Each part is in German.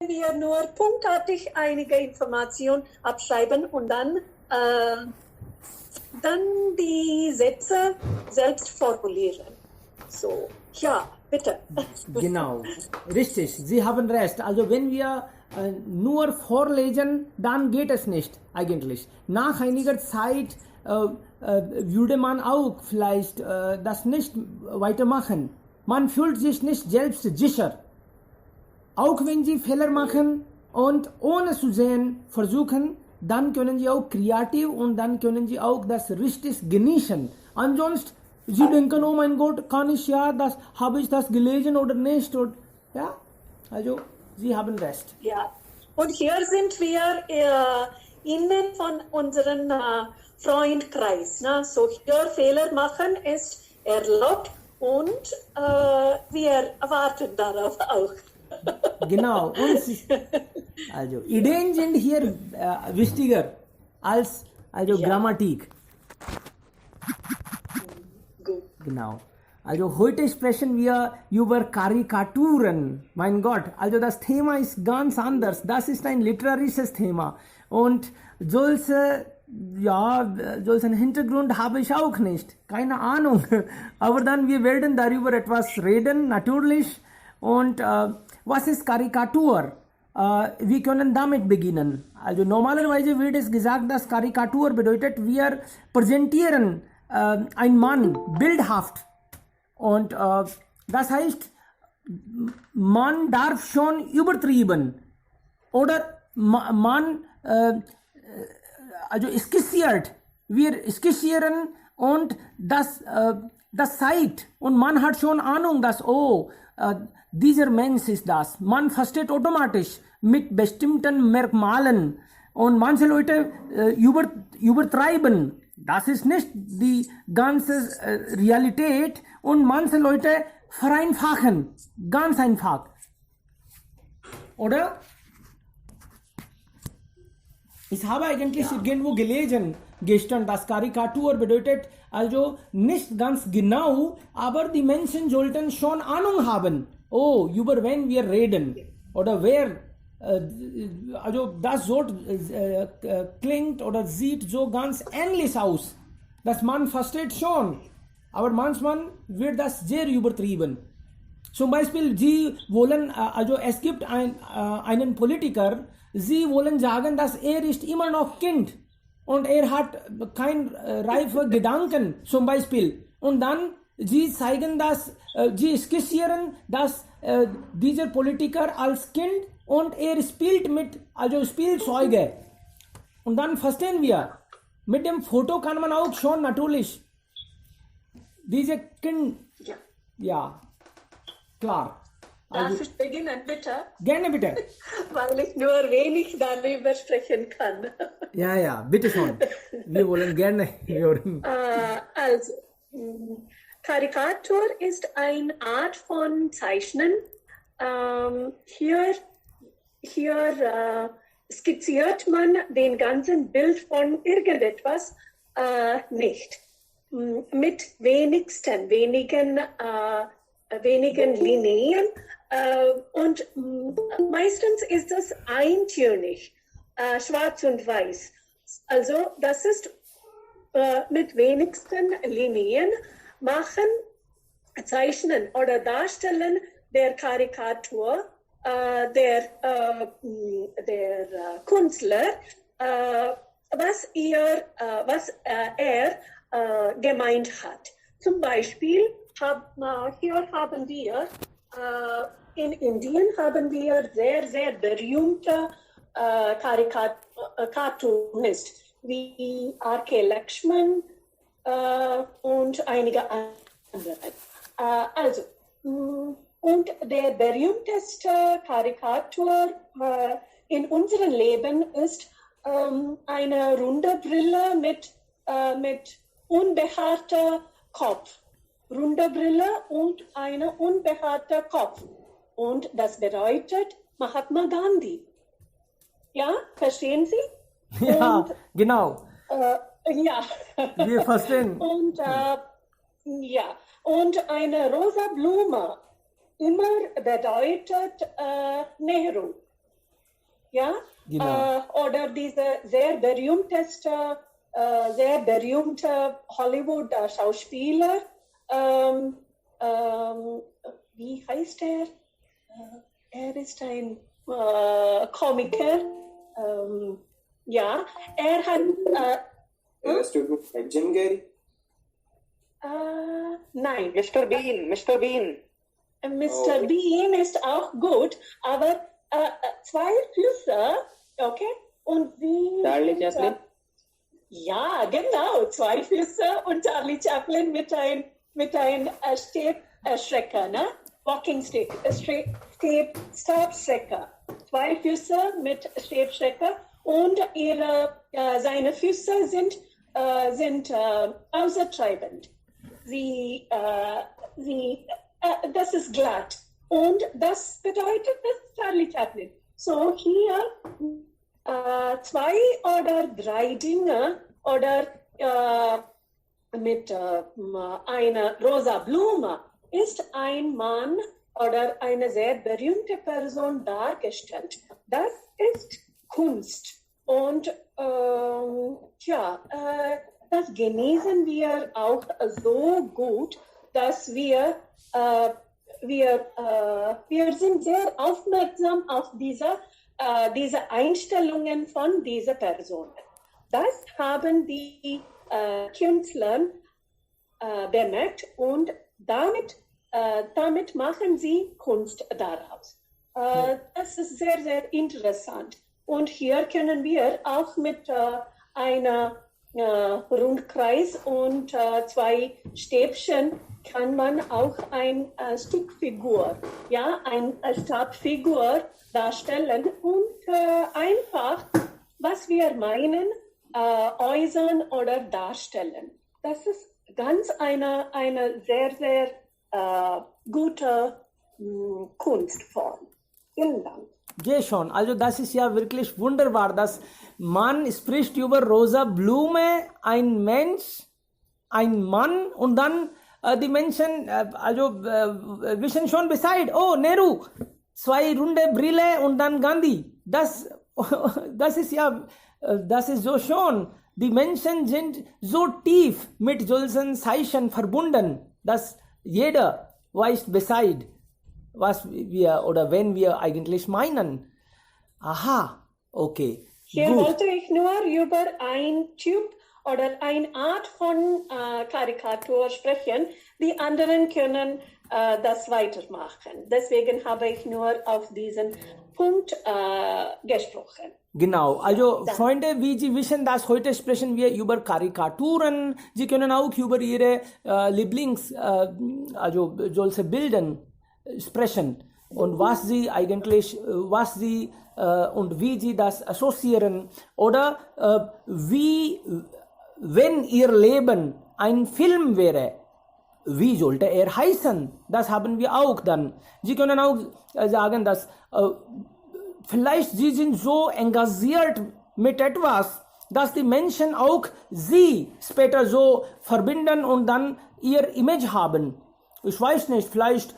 wir nur punktartig einige Informationen abschreiben und dann die Sätze selbst formulieren. So, ja, bitte. Genau, richtig, Sie haben recht. Also wenn wir nur vorlesen, dann geht es nicht eigentlich. Nach einiger Zeit würde man auch vielleicht das nicht weitermachen. Man fühlt sich nicht selbst sicher. Auch wenn Sie Fehler machen und ohne zu sehen versuchen, dann können Sie auch kreativ und dann können Sie auch das richtig genießen. Ansonsten, Sie denken, oh mein Gott, kann ich habe ich das gelesen oder nicht? Und, ja, also Sie haben recht. Ja, und hier sind wir innen von unserem Freundkreis. Ne? So hier Fehler machen ist erlaubt und wir warten darauf auch. Genau, also Ideen sind hier wichtiger als Grammatik. Gut. Genau. Also heute sprechen wir über Karikaturen. Mein Gott, also das Thema ist ganz anders. Das ist ein literarisches Thema. Und solchen Hintergrund habe ich auch nicht. Keine Ahnung. Aber dann wir werden darüber etwas reden, natürlich. Und was ist Karikatur? Wir können damit beginnen. Also normalerweise wird es gesagt, dass Karikatur bedeutet, wir präsentieren einen Mann bildhaft. Und das heißt, man darf schon übertrieben oder man skizziert. Wir skizzieren und das zeigt und man hat schon Ahnung, dass dieser Mensch ist das. Man versteht automatisch mit bestimmten Merkmalen und manche Leute übertreiben. Das ist nicht die ganze Realität und manche Leute vereinfachen. Ganz einfach. Oder? Ich habe eigentlich irgendwo gelesen gestern, dass Karikatur bedeutet also nicht ganz genau, aber die Menschen sollten schon Ahnung haben. Oh, über wen wir reden oder wer. Also das Wort klingt oder sieht so ganz ähnlich aus, dass man versteht schon, aber manchmal wird das sehr übertrieben. Zum Beispiel, Sie wollen, also es gibt einen Politiker, Sie wollen sagen, dass er ist immer noch Kind und er hat kein reife Gedanken, zum Beispiel. Und dann Sie zeigen das, Sie skizzieren, dass dieser Politiker als Kind und er spielt mit, also Spielzeuge. Und dann verstehen wir, mit dem Foto kann man auch schon natürlich diese Kind, ja, klar. Darf ich beginnen, bitte? Gerne, bitte. Weil ich nur wenig darüber sprechen kann. Ja, bitte schon. Wir wollen gerne hören. Also, Karikatur ist eine Art von Zeichnen. Hier skizziert man den ganzen Bild von irgendetwas nicht. Mit wenigen Linien und meistens ist es eintönig, schwarz und weiß. Also das ist mit wenigsten Linien zeichnen oder darstellen der Karikatur der Künstler, was er gemeint hat. Zum Beispiel hier haben wir in Indien haben wir sehr, sehr berühmte Cartoonist wie R.K. Lakshman und einige andere. Und der berühmteste Karikatur in unserem Leben ist eine runde Brille mit unbehaarter Kopf. Runde Brille und eine unbehaarter Kopf. Und das bedeutet Mahatma Gandhi. Ja, verstehen Sie? Ja, und, genau. Ja. Wir verstehen. Und und eine rosa Blume immer bedeutet Nehru. ja, Genau. oder diese sehr berühmte Hollywood-Schauspieler, wie heißt er? Er ist ein Komiker. Ja, er hat. Jim Carrey? Nein. Mr. Bean. Mr. Bean ist auch gut, aber zwei Flüsse, okay? Und wie. Charlie Chaplin? Ja, genau, zwei Flüsse und Charlie Chaplin mit ein Stabschrecker, ne? Walking Stick, Stabschrecker. Zwei Füße mit Stabschrecker und seine Füße sind außertreibend. Das ist glatt. Und das bedeutet, das ist Charlie Chaplin. So hier zwei oder drei Dinge oder mit einer rosa Blume ist ein Mann oder eine sehr berühmte Person dargestellt. Das ist Kunst. Und das genießen wir auch so gut, dass wir sind sehr aufmerksam auf diese Einstellungen von dieser Person. Das haben die Künstler bemerkt und damit machen sie Kunst daraus. Das ist sehr, sehr interessant. Und hier können wir auch mit einer Rundkreis und zwei Stäbchen kann man auch ein Stückfigur, ja, ein Stabfigur darstellen und einfach, was wir meinen, äußern oder darstellen. Das ist ganz eine sehr, sehr gute Kunstform. Vielen Dank. Ja, schon. Also das ist ja wirklich wunderbar, dass man spricht über rosa Blume, ein Mensch, ein Mann und dann die Menschen, wissen schon Bescheid, oh, Nehru, zwei runde Brille und dann Gandhi. Das ist ja, das ist so schon. Die Menschen sind so tief mit solchen Zeichen verbunden, dass jeder weiß Bescheid, was wir oder wenn wir eigentlich meinen. Aha, okay. Hier Gut. wollte ich nur über ein Typ oder eine Art von Karikatur sprechen. Die anderen können das weitermachen. Deswegen habe ich nur auf diesen Punkt gesprochen. Genau, also Freunde, wie Sie wissen, dass heute sprechen wir über Karikaturen. Sie können auch über Ihre also solche Bilder sprechen und was Sie eigentlich, und wie Sie das assoziieren oder wenn Ihr Leben ein Film wäre, wie sollte er heißen? Das haben wir auch dann. Sie können auch sagen, dass vielleicht Sie sind so engagiert mit etwas, dass die Menschen auch Sie später so verbinden und dann ihr Image haben. Ich weiß nicht, vielleicht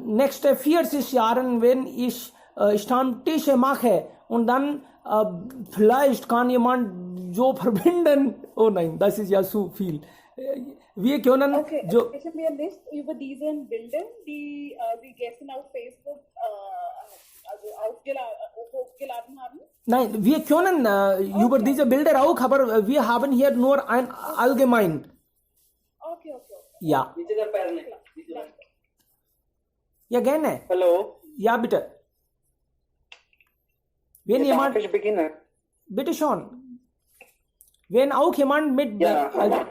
nächste 40 Jahren, wenn ich Stammtische mache und dann vielleicht kann jemand so verbinden. Oh nein, das ist ja zu viel. Wir können Okay, so. sprechen wir nicht über diesen Bildern, die Sie gestern auf Facebook hochgeladen haben? Nein, wir können über diese Bilder auch, aber wir haben hier nur ein allgemein. Okay. Ja. Ja, gerne. Hallo? Ja, bitte. Wenn Darf jemand, ich beginnen? bitte schon. Wenn auch jemand mit Ja.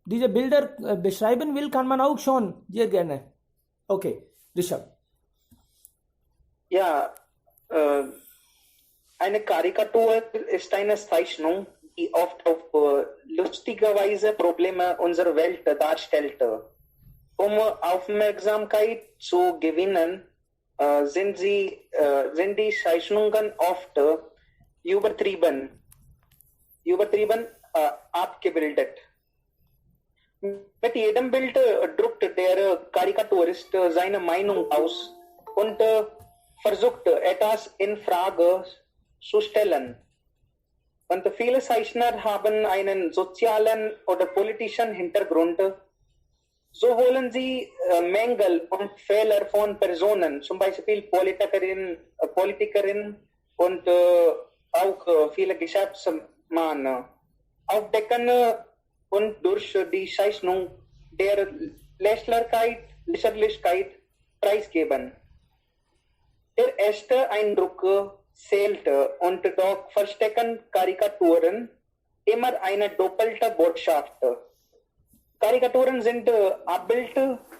diese Bilder beschreiben will, kann man auch schon. Sehr gerne. Okay, Rishabh. Ja, eine Karikatur ist eine Zeichnung, die oft auf lustige Weise Probleme unserer Welt darstellt. Um Aufmerksamkeit zu gewinnen, sind die Zeichnungen oft übertrieben abgebildet. Mit jedem Bild drückt der Karikaturist seine Meinung aus und versucht, etwas in Frage zu stellen. Und viele Zeichner haben einen sozialen oder politischen Hintergrund. So holen sie Mängel und Fehler von Personen, zum Beispiel Politikerinnen und auch viele Geschäftsmänner, aufdecken und durch die Zeichnung der Lächerlichkeit preisgeben. Der erste Eindruck zählt und doch verstecken Karikaturen immer eine doppelte Botschaft. Karikaturen sind Abbild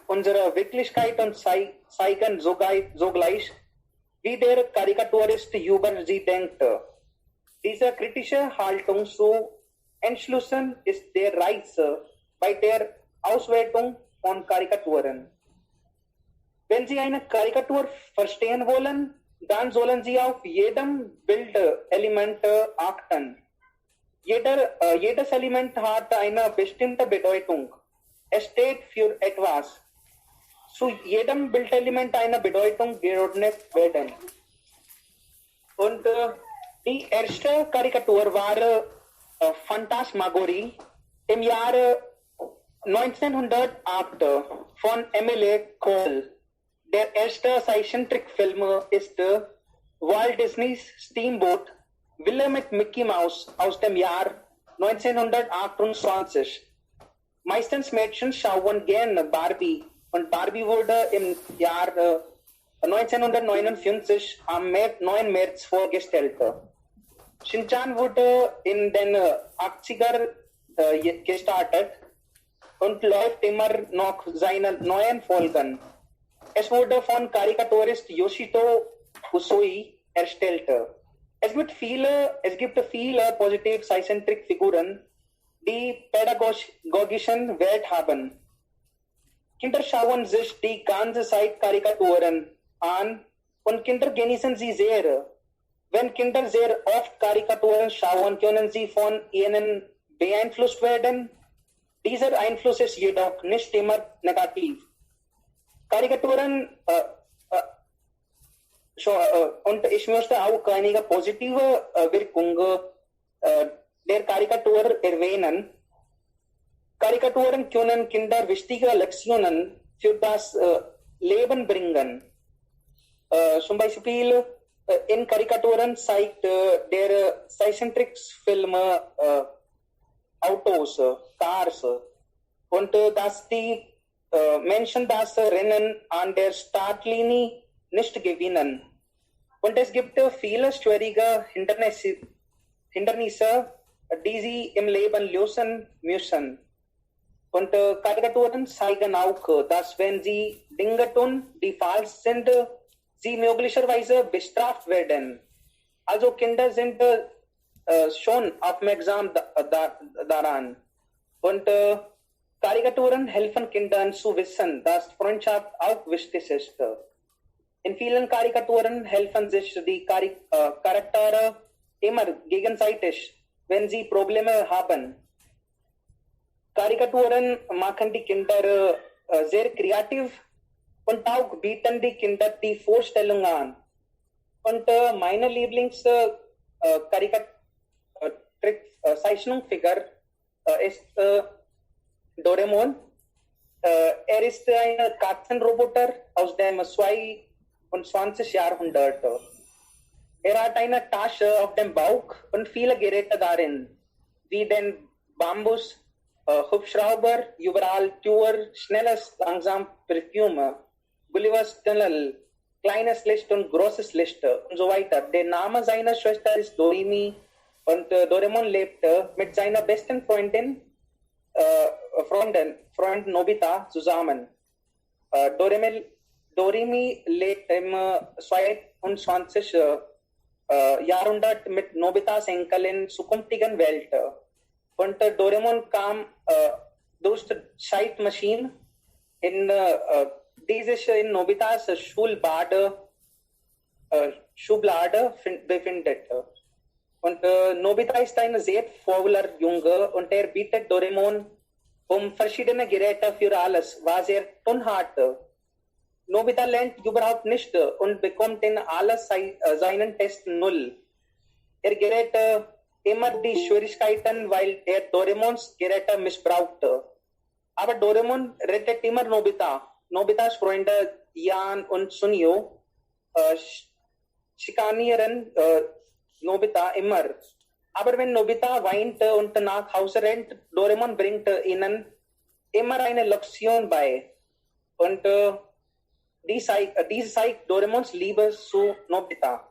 unserer Wirklichkeit und zeigen sogleich, wie der Karikaturist über sie denkt. Diese kritische Haltung zu entschlüsseln ist der Reiz bei der Auswertung von Karikaturen. Wenn Sie eine Karikatur verstehen wollen, dann sollen Sie auf jedem Bildelement achten. Jedes Element hat eine bestimmte Bedeutung. Es steht für etwas. Zu jedem Bildelement eine Bedeutung geordnet werden. Und die erste Karikatur war Phantasmagorie im Jahre 1908 von Emile Cole. Der erste Zeichentrickfilm ist Walt Disneys Steamboat Wille mit Mickey Mouse aus dem Jahr 1928. Meistens Mädchen schauen gerne Barbie und Barbie wurde im Jahr 1959 am 9. März vorgestellt. Shin-Chan wurde in den 80er gestartet und läuft immer noch seine neuen Folgen. Es wurde von Karikaturist Yoshito Usui erstellt. Es gibt viele positive Zeichentrickfiguren, die pädagogischen Wert haben. Kinder schauen sich die ganze Zeit Karikaturen an und Kinder genießen sie sehr. Wenn Kinder sehr oft Karikaturen schauen, können sie von ihnen beeinflusst werden. Dieser Einfluss ist jedoch nicht immer negativ. Karikaturen und ich möchte auch einige positive Wirkungen der Karikatur erwähnen. Karikaturen können Kinder wichtige Lektionen für das Leben bringen. Zum Beispiel in Karikaturen zeigt der Zeichentricksfilm Autos, Cars und dass die Menschen das Rennen an der Startlinie nicht gewinnen. Und es gibt viele schwierige Hindernisse, die sie im Leben lösen müssen. Und Karikaturen zeigen auch, dass wenn sie Dinge tun, die falsch sind, sie möglicherweise bestraft werden. Also Kinder sind schon aufmerksam daran. Und Karikaturen helfen Kindern zu wissen, dass Freundschaft auch wichtig ist. In vielen Karikaturen helfen sich die Charaktere immer gegenseitig, wenn sie Probleme haben. Karikaturen machen die Kinder sehr kreativ und auch bieten die Kinder die Vorstellung an. Und meine Zeichnungsfigur ist Doraemon. Er ist ein Katzenroboter aus dem 22. Jahrhundert. Er hat eine Tasche auf dem Bauch und viele Geräte darin, wie den Bambus, Hubschrauber, überall Tür, schnelles, langsam Parfüm, Gullivers Tunnel, kleines Licht und großes Licht und so weiter. Der Name seiner Schwester ist Doremi und Doraemon lebt mit seiner besten Freund Nobita zusammen. Doremi lebt im 22. Jahrhundert mit Nobitas Enkel in zukünftigen Welt. Und Doraemon kam durch die Zeitmaschine die sich in Nobitas Schublade befindet. Und Nobita ist ein sehr fauler Junge und er bittet Doraemon verschiedene Geräte für alles, was er tun hat. Nobita lernt überhaupt nicht und bekommt in aller seinen Tests 0. Gerät immer die Schwierigkeiten, weil Doraemons Geräte missbraucht. Aber Doraemon rettet immer Nobita. Nobitas Freunde Jan und Sunio schikanieren Nobita immer. Aber wenn Nobita weint und nach Hause rennt, Doraemon bringt ihnen immer eine Lektion bei. Und dies zeigt Doraemons Liebe zu Nobita.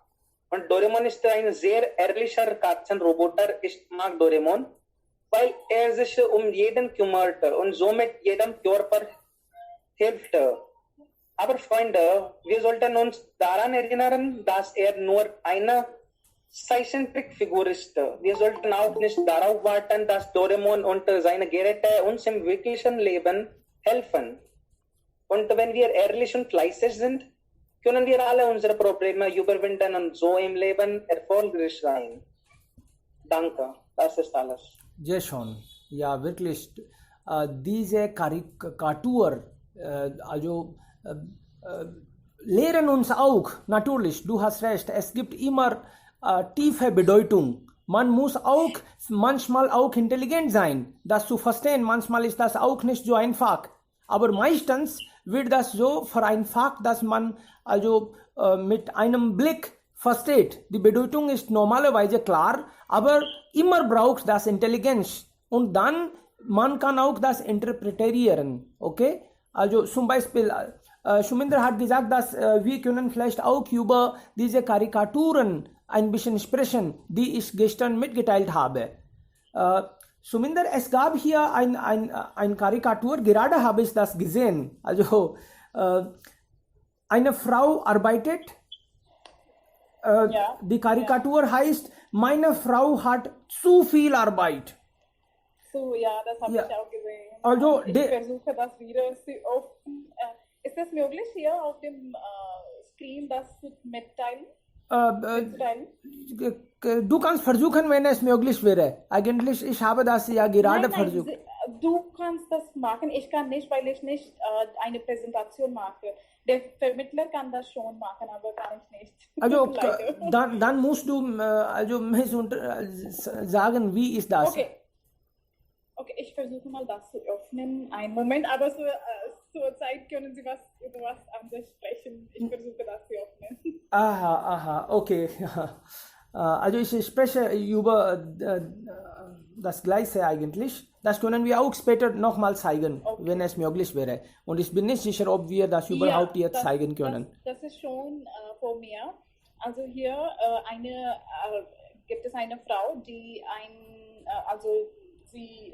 Und Doraemon ist ein sehr ehrlicher Katzenroboter. Ich mag Doraemon, weil sich jeden kümmert und somit jedem Körper hilft. Aber Freunde, wir sollten uns daran erinnern, dass nur eine Zeichentrickfigur ist. Wir sollten auch nicht darauf warten, dass Doraemon und seine Geräte uns im wirklichen Leben helfen. Und wenn wir ehrlich und fleißig sind, können wir alle unsere Probleme überwinden und so im Leben erfolgreich sein. Danke, das ist alles. Jay Sean, ja wirklich, diese Karikatur, also lehren uns auch, natürlich, du hast recht, es gibt immer tiefe Bedeutung. Man muss auch manchmal auch intelligent sein, das zu verstehen. Manchmal ist das auch nicht so einfach. Aber meistens wird das so vereinfacht, dass man also mit einem Blick versteht. Die Bedeutung ist normalerweise klar, aber immer braucht das Intelligenz. Und dann, man kann auch das interpretieren. Okay? Also zum Beispiel, Shuminder hat gesagt, dass wir können vielleicht auch über diese Karikaturen ein bisschen sprechen, die ich gestern mitgeteilt habe. Shuminder, es gab hier ein Karikatur, gerade habe ich das gesehen. Also eine Frau arbeitet, die Karikatur heißt, meine Frau hat zu viel Arbeit. So, ja, das habe ich auch gesehen. Also, ich versuche das wieder zu öffnen. Ist es möglich, hier auf dem Screen das zu mitteilen? Du kannst versuchen, wenn es möglich wäre. Eigentlich, ich habe das ja gerade versucht. Du kannst das machen. Ich kann nicht, weil ich nicht eine Präsentation mache. Der Vermittler kann das schon machen, aber kann ich nicht. Also, dann musst du sagen, wie ist das? Okay, ich versuche mal das zu öffnen. Einen Moment, aber zur Zeit können Sie über was anderes sprechen. Ich versuche das zu öffnen. Aha, okay. Also ich spreche über das Gleiche eigentlich. Das können wir auch später nochmal zeigen, wenn es möglich wäre. Und ich bin nicht sicher, ob wir das überhaupt jetzt zeigen können. Das ist schon vor mir. Also hier gibt es eine Frau, die sie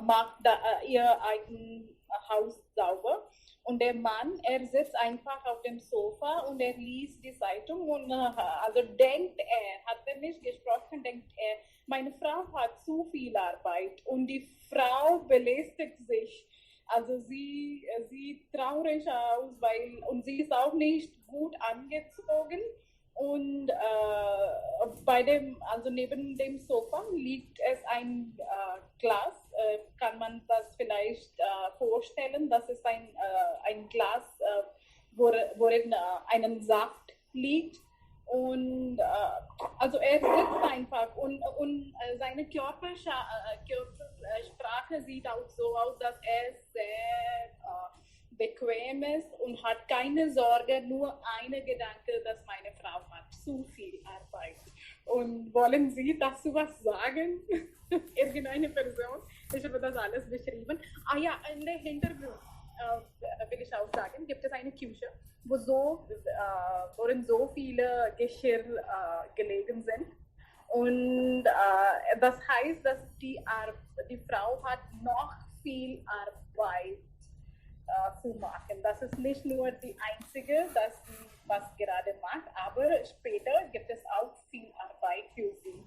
macht ihr eigenes Haus sauber. Und der Mann, sitzt einfach auf dem Sofa und liest die Zeitung und hat er nicht gesprochen, denkt er, meine Frau hat zu viel Arbeit und die Frau belästigt sich. Also sie sieht traurig aus, und sie ist auch nicht gut angezogen. Und neben dem Sofa liegt es ein Glas. Kann man das vielleicht vorstellen? Das ist ein Glas, worin einen Saft liegt. Und also er sitzt einfach und seine Körpersprache sieht auch so aus, dass er sehr bequem ist und hat keine Sorge, nur eine Gedanke, dass meine Frau hat zu viel Arbeit. Und wollen Sie dazu was sagen? Irgendeine Person? Ich habe das alles beschrieben. In der Hintergrund will ich auch sagen, gibt es eine Küche, worin so viele Geschirr gelegen sind. Und das heißt, dass die Frau hat noch viel Arbeit zu machen. Das ist nicht nur die einzige, dass sie was gerade macht, aber später gibt es auch viel Arbeit für sie,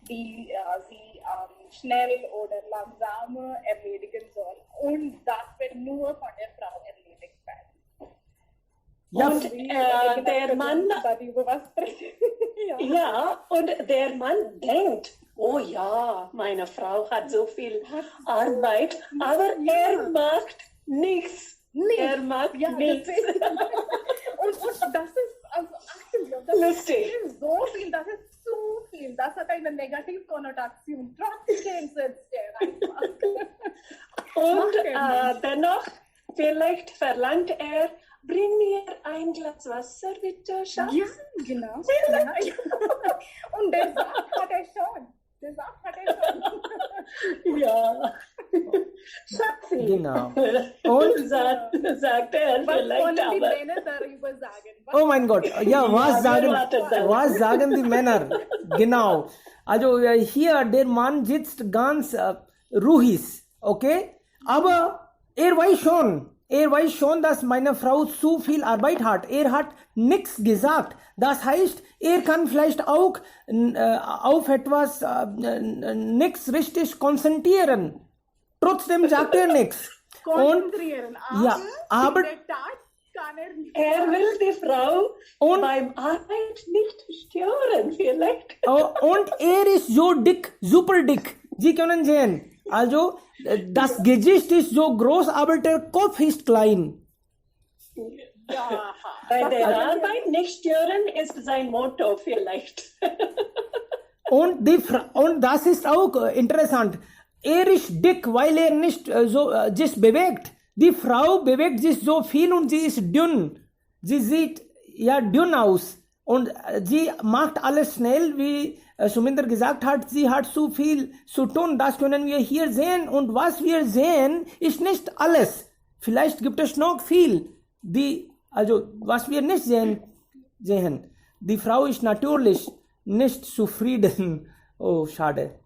die sie schnell oder langsam erledigen soll. Und das wird nur von der Frau erledigt werden. Ja, und der Mann, und der Mann denkt, oh ja, meine Frau hat so viel Arbeit, aber er macht nichts. Er mag Ja, nichts. und das ist, also actually, das Lustig. ist so viel, das ist zu viel. Das hat eine negative Konnotation. Trotzdem sitzt der einfach. Und Macht er dennoch, vielleicht verlangt er, bring mir ein Glas Wasser, bitte, Schatz. Ja, genau. Ja. Und der Saft hat er schon. Ja. Schatzi. Genau. Und sagt er Was vielleicht wollen die aber. Männer darüber sagen? oh mein Gott, ja, was sagen die Männer? Genau. Also hier, der Mann sitzt ganz ruhig, okay? Aber er weiß schon, dass meine Frau zu viel Arbeit hat. Er hat nichts gesagt. Das heißt, er kann vielleicht auch auf etwas nichts richtig konzentrieren. Trotzdem sagt er nichts. Konzentrieren. Aber in der Tat kann er nicht. Er will die Frau Und- beim Arbeit nicht stören, vielleicht. und er ist so dick, super dick. Sie können sehen. Also, das Gesicht ist so groß, aber der Kopf ist klein. Ja. Bei der Arbeit nicht stören ist sein Motto vielleicht. Und das ist auch interessant. Er ist dick, weil er nicht sich bewegt. Die Frau bewegt sich so viel und sie ist dünn. Sie sieht ja dünn aus. Und sie macht alles schnell, wie Suminder gesagt hat, sie hat zu viel zu tun. Das können wir hier sehen. Und was wir sehen, ist nicht alles. Vielleicht gibt es noch viel. Was wir nicht sehen. Die Frau ist natürlich nicht zufrieden. Oh, schade.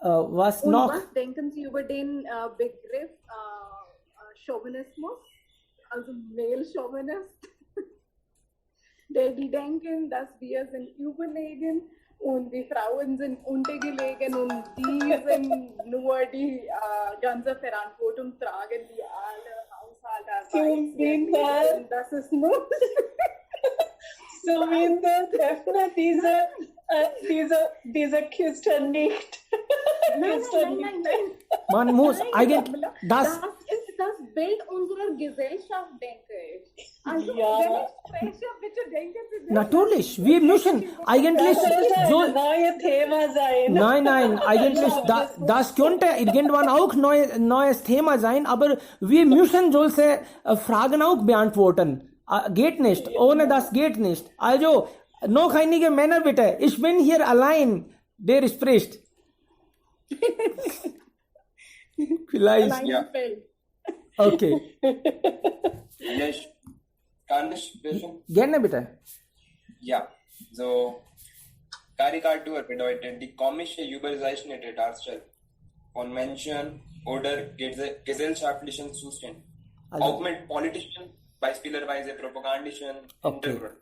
Was Und noch? was denken Sie über den Begriff Chauvinismus? Also Male-Chauvinist? Die denken, dass wir sind überlegen und die Frauen sind untergelegen und die sind nur die ganze Verantwortung tragen, die alle Haushaltsarbeiten. Das ist nur... Suminder, öffne diese Kiste nicht. Nein. Man muss eigentlich Das ist das Bild unserer Gesellschaft, denke ich. Also, Ja. wenn ich spreche, bitte denken Sie das. natürlich, wir müssen eigentlich Das sollte so. ein neues Thema sein. Nein, eigentlich, das könnte irgendwann auch neues Thema sein, aber wir müssen solche Fragen auch beantworten. Geht nicht, ohne das geht nicht. Also, noch einige Männer bitte, ich bin hier allein, der spricht. Vielleicht, Allein Ja. im Feld. okay, Ja, ich kann nicht sprechen. gerne bitte. Ja, so Karikatur bedeutet die komische überzeichnete Darstellung von Menschen oder gesellschaftlichen Zuständen. Also- Auch mit politischen, beispielsweise propagandischen Okay. Hintergrund.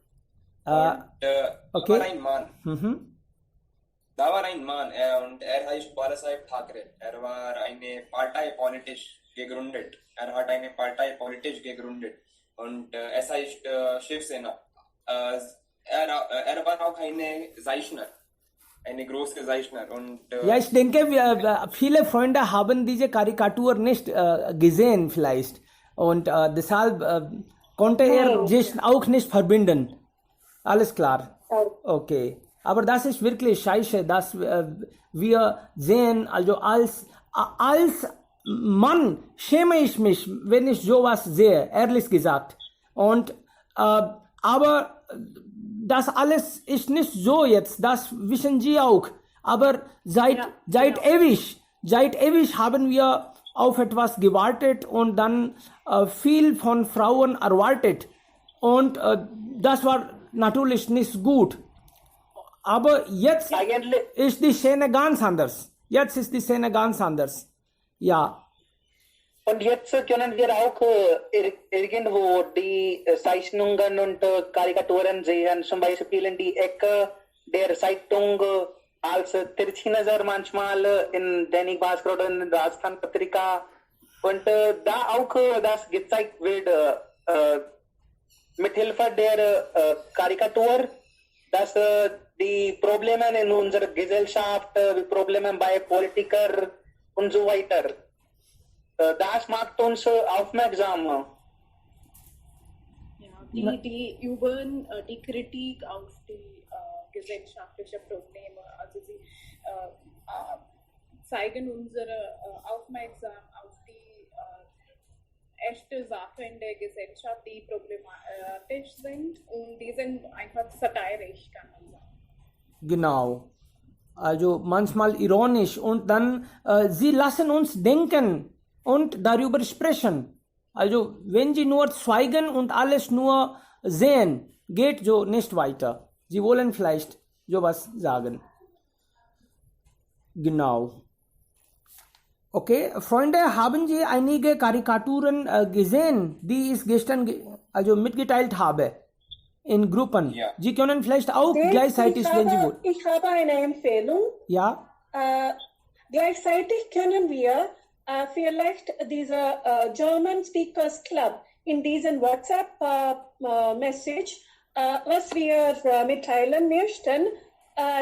okay. Da war ein Mann und er heißt Balasaheb Thackeray. Er war eine Partei politisch gegründet. Er hat eine Partei politisch gegründet und es heißt Shiv Sena. Er war auch eine Zeichner, eine große Zeichner und Ja, ich denke, viele Freunde haben diese Karikatur nicht gesehen vielleicht. Und deshalb konnte er sich auch nicht verbinden. Alles klar. Okay. Aber das ist wirklich scheiße, dass wir sehen, also als Mann schäme ich mich, wenn ich sowas sehe, ehrlich gesagt. Und aber das alles ist nicht so jetzt, das wissen Sie auch. Aber seit ewig haben wir auf etwas gewartet und dann viel von Frauen erwartet. Und das war natürlich nicht gut. Aber jetzt Eigentlich, ist die Szene ganz anders. Ja. und jetzt können wir auch irgendwo die Zeichnungen und Karikaturen sehen, zum Beispiel in die Ecke der Zeitung als Tirchi Nazar manchmal in Dainik Bhaskar oder in Rajasthan Patrika. Und da auch das gezeigt wird mit Hilfe der Karikatur, dass die Probleme in unserer Gesellschaft, die Probleme bei Politikern und so weiter. das macht uns aufmerksam. Ja, die Kritik auf die gesellschaftlichen Probleme, also sie zeigen unsere Aufmerksamkeit auf die echte Sachen in der Gesellschaft, die problematisch sind, und die sind einfach satirisch, kann man sagen. Genau. Also manchmal ironisch, und dann sie lassen uns denken und darüber sprechen. Also wenn sie nur schweigen und alles nur sehen, geht so nicht weiter. Sie wollen vielleicht sowas sagen. Genau. Okay, Freunde, haben Sie einige Karikaturen gesehen, die ich gestern also mitgeteilt habe in Gruppen? Ja. Sie können vielleicht auch gleichzeitig, wenn Sie wollen. Ich habe eine Empfehlung. Ja, Gleichzeitig können wir vielleicht diese German Speakers Club in diesen WhatsApp-Message, was wir mitteilen möchten,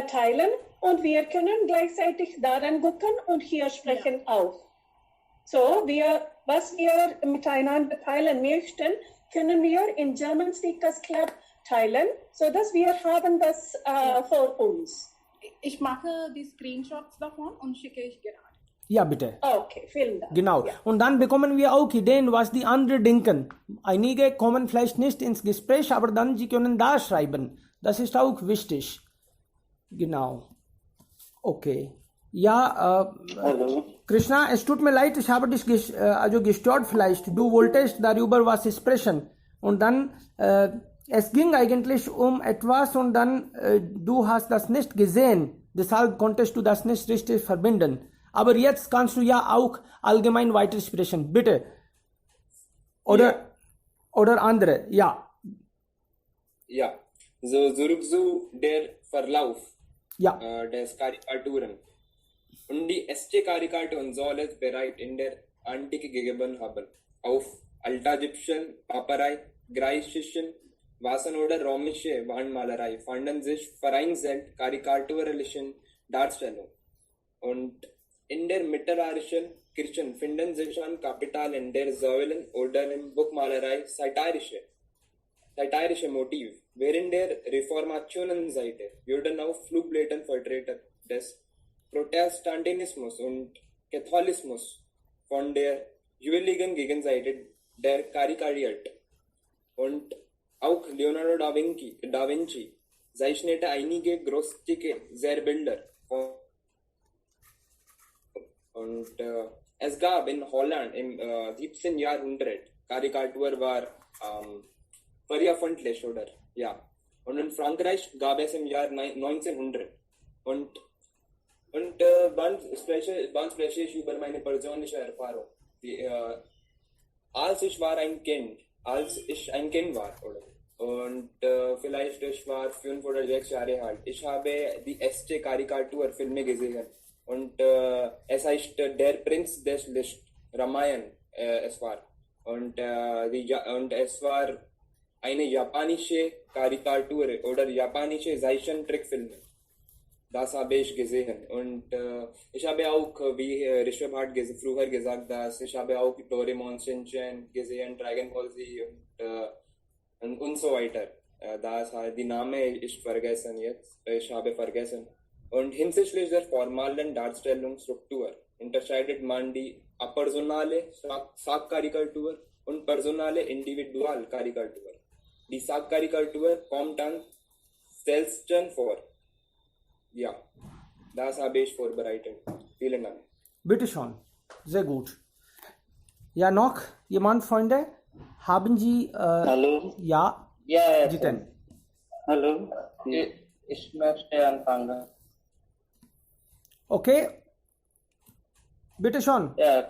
teilen, und wir können gleichzeitig daran gucken und hier sprechen auch. So, was wir miteinander teilen möchten, können wir in German Speakers Club teilen, sodass wir haben das vor uns. Ich mache die Screenshots davon und schicke ich gerade. ja, bitte. Okay, vielen Dank. Genau. Ja. Und dann bekommen wir auch Ideen, was die anderen denken. Einige kommen vielleicht nicht ins Gespräch, aber dann sie können da schreiben. Das ist auch wichtig. Genau. Okay. Ja, Hallo. Krishna, es tut mir leid, ich habe dich also gestört vielleicht. Du wolltest darüber was sprechen. Und dann, es ging eigentlich um etwas, und dann, du hast das nicht gesehen. Deshalb konntest du das nicht richtig verbinden. Aber jetzt kannst du ja auch allgemein weitersprechen. Bitte. Oder andere. Ja. Ja, so zurück zu der Verlauf Ja. des Karikaturen. Und die erste Karikatur soll es bereits in der Antike gegeben haben. Auf altägyptischen, Paperei, griechischen, Vasen oder römische Wandmalerei fanden sich vereinzelt karikaturalische Darstellungen. Und in der mittelalterlichen Kirchen finden sich an Kapitalen der Säulen oder in Buchmalerei satirische Motiv. Während der Reformationenseite wurden auch Flugblätter Vertreter des Protestantismus und Katholismus von der jeweiligen Gegenseite der karikariert. Und auch Leonardo da Vinci zeichnete einige großzügige Zerrbilder. Und es gab in Holland im 17. Jahrhundert Karikatur war veröffentlicht, oder? Ja. Und in Frankreich gab es im Jahr 1900. Und wann spreche ich über meine persönliche Erfahrung? Als ich ein Kind war, oder? Und vielleicht ich war 5 oder 6 Jahre alt. Ich habe die erste Karikaturfilme gesehen. Und es heißt Der Prinz des Lichts, Ramayan, es war. Und es war eine japanische Karikatur oder japanische Zeichentrickfilme. Das habe ich gesehen. Und ich habe auch, wie Rishabh hat früher gesagt, dass ich habe auch Doraemon, Shinchan gesehen, Dragon Ball Z und so weiter. Die Name ist vergessen jetzt. Ich habe vergessen. Und hinsichtlich der formalen Darstellungsstruktur unterscheidet man die apersonale Sackkarikatur und personale Individualkarikatur. Die Sackkarikatur kommt dann selten vor. Ja, das habe ich vorbereitet. Vielen Dank. Bitte schon. Sehr gut. Ja, noch jemand, Freunde? Haben Sie... Hallo? Ja, Ja, Sie denn? hallo. Ich möchte anfangen. Okay. Bitte schon. Ja,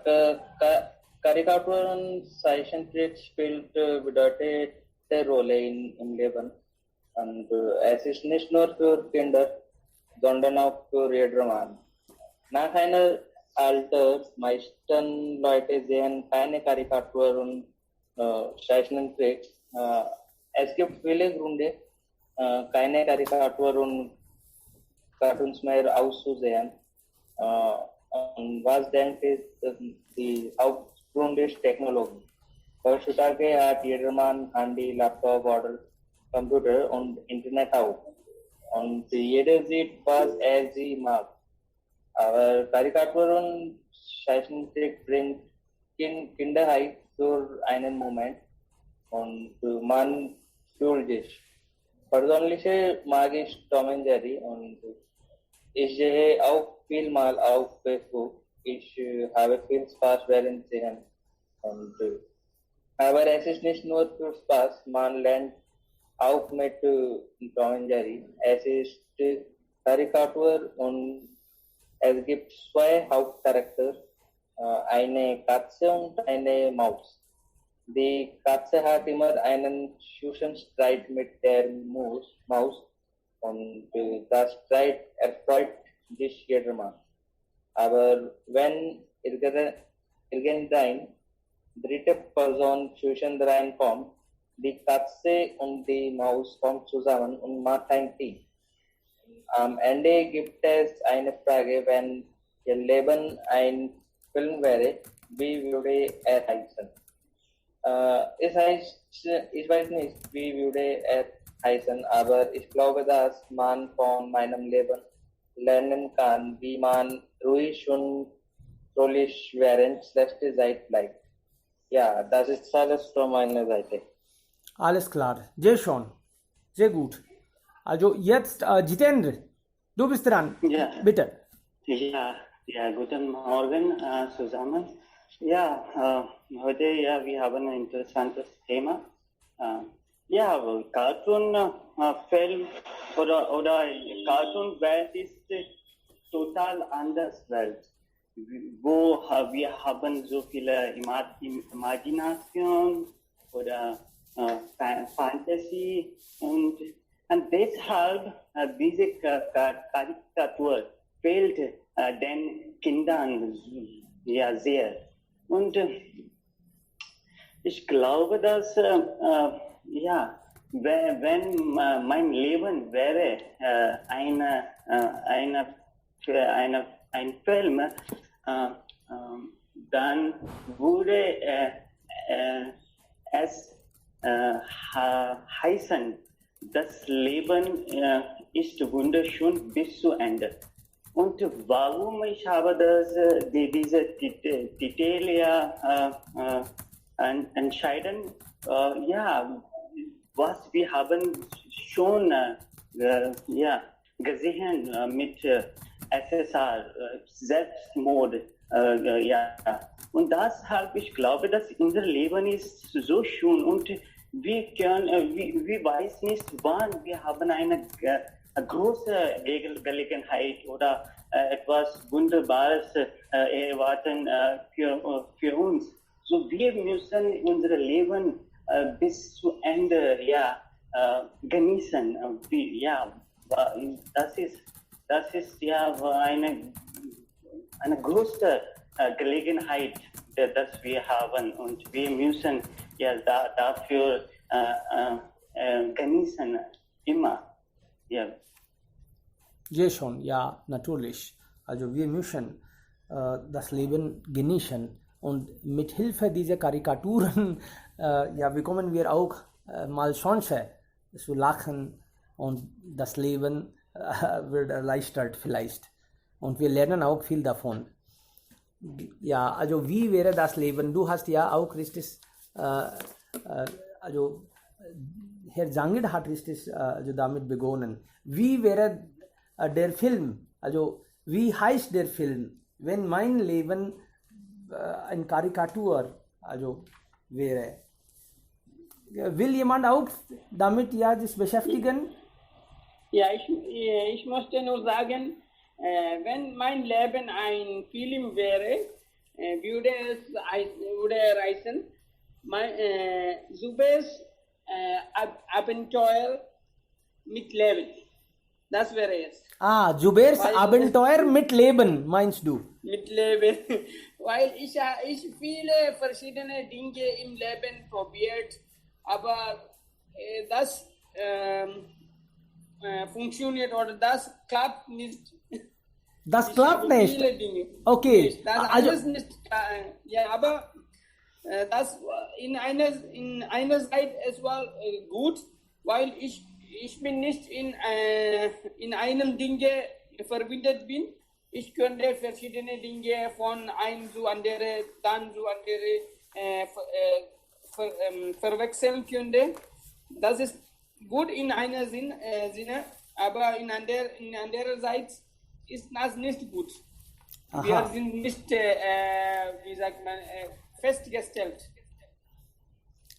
Karikatur und Zeichentrick spielt bedeutende Rolle im Leben. Und es ist nicht nur für Kinder, sondern auch für jedermann. Nach einer Alter, meisten Leute sehen keine Karikatur und Zeichentrick. Es gibt viele Gründe, keine Karikatur und Cartoons mehr auszusehen. Und was denkt ihr, die grundisch Technologie. Heutzutage hat jedermann Handy, Laptop oder Computer und Internet auch. Und jeder sieht, was sie mag. Aber Karikatur und Zeichentrick bringt Kinderheit für einen Moment und man fühlt sich. Persönlich mag ich Tom und Jerry und ich sehe auch viel mal auf Facebook. Ich habe viel Spaß während sehen. Aber es ist nicht nur für Spaß, man lernt auch mit Tom und Jerry. Es ist Karikatur und es gibt zwei Hauptcharaktere, eine Katze und eine Maus. Die Katze hat immer einen Streit mit der Maus und das Streit erfreut sich jedermann. Aber wenn irgendein dritte Person zwischen reinkommt, die Katze und die Maus kommen zusammen und macht ein Team. Am Ende gibt es eine Frage, wenn ihr Leben ein Film wäre, wie würde er heißen? Ich weiß nicht, wie würde er heißen, aber ich glaube, dass man von meinem Leben lernen kann, wie man ruhig und fröhlich während schlechte Zeit bleibt. Ja, das ist alles von meiner Seite. Alles klar. Sehr schön. Sehr gut. Also jetzt Jitendra, du bist dran. Ja. Bitte. Ja, guten Morgen zusammen. Ja, heute wir haben ein interessantes Thema. Cartoon-Film oder Cartoon-Welt ist total anders Welt, wo wir haben so viele Imagination oder Fantasy und deshalb diese Karikatur fehlt den Kindern ja sehr. Und ich glaube, dass wenn mein Leben wäre ein Film, dann würde es heißen, das Leben ist wunderschön bis zu Ende. Und warum ich habe diese Titel entscheiden? Was wir haben schon gesehen mit SSR, Selbstmord. Und deshalb, ich glaube, dass unser Leben ist so schön und wir weiß nicht, wann wir haben eine große Gelegenheit oder etwas Wunderbares erwarten für uns. So wir müssen unser Leben bis zu Ende genießen. Das ist eine große Gelegenheit, dass wir haben und wir müssen dafür genießen immer. Ja. Sehr schon, ja, natürlich. Also wir müssen das Leben genießen und mit Hilfe dieser Karikaturen bekommen wir auch mal Chance zu lachen und das Leben wird erleichtert vielleicht. Und wir lernen auch viel davon. Ja, also wie wäre das Leben? Du hast ja auch richtig, also Herr Zangid hat richtig damit begonnen. Wie wäre der Film? Also wie heißt der Film? Wenn mein Leben eine Karikatur wäre. Will jemand auch damit sich beschäftigen? Ja, ich möchte nur sagen, wenn mein Leben ein Film wäre, würde er heißen, Zubers Abenteuer mit Leben. Das wäre es. Zubers Abenteuer mit Leben, meinst du? Mit Leben. Weil ich viele verschiedene Dinge im Leben probiert, aber das funktioniert oder das klappt nicht. Das klappt nicht? Viele Dinge. Okay. Das alles nicht. Aber das in einer Seite es war gut, weil ich bin nicht in einem Dinge verbindet bin. Ich könnte verschiedene Dinge von ein zu andere, dann zu andere verwechseln könnte. Das ist gut in einer Sinne, aber in anderer Seite ist das nicht gut. Aha. Wir sind nicht, wie sagt man, festgestellt.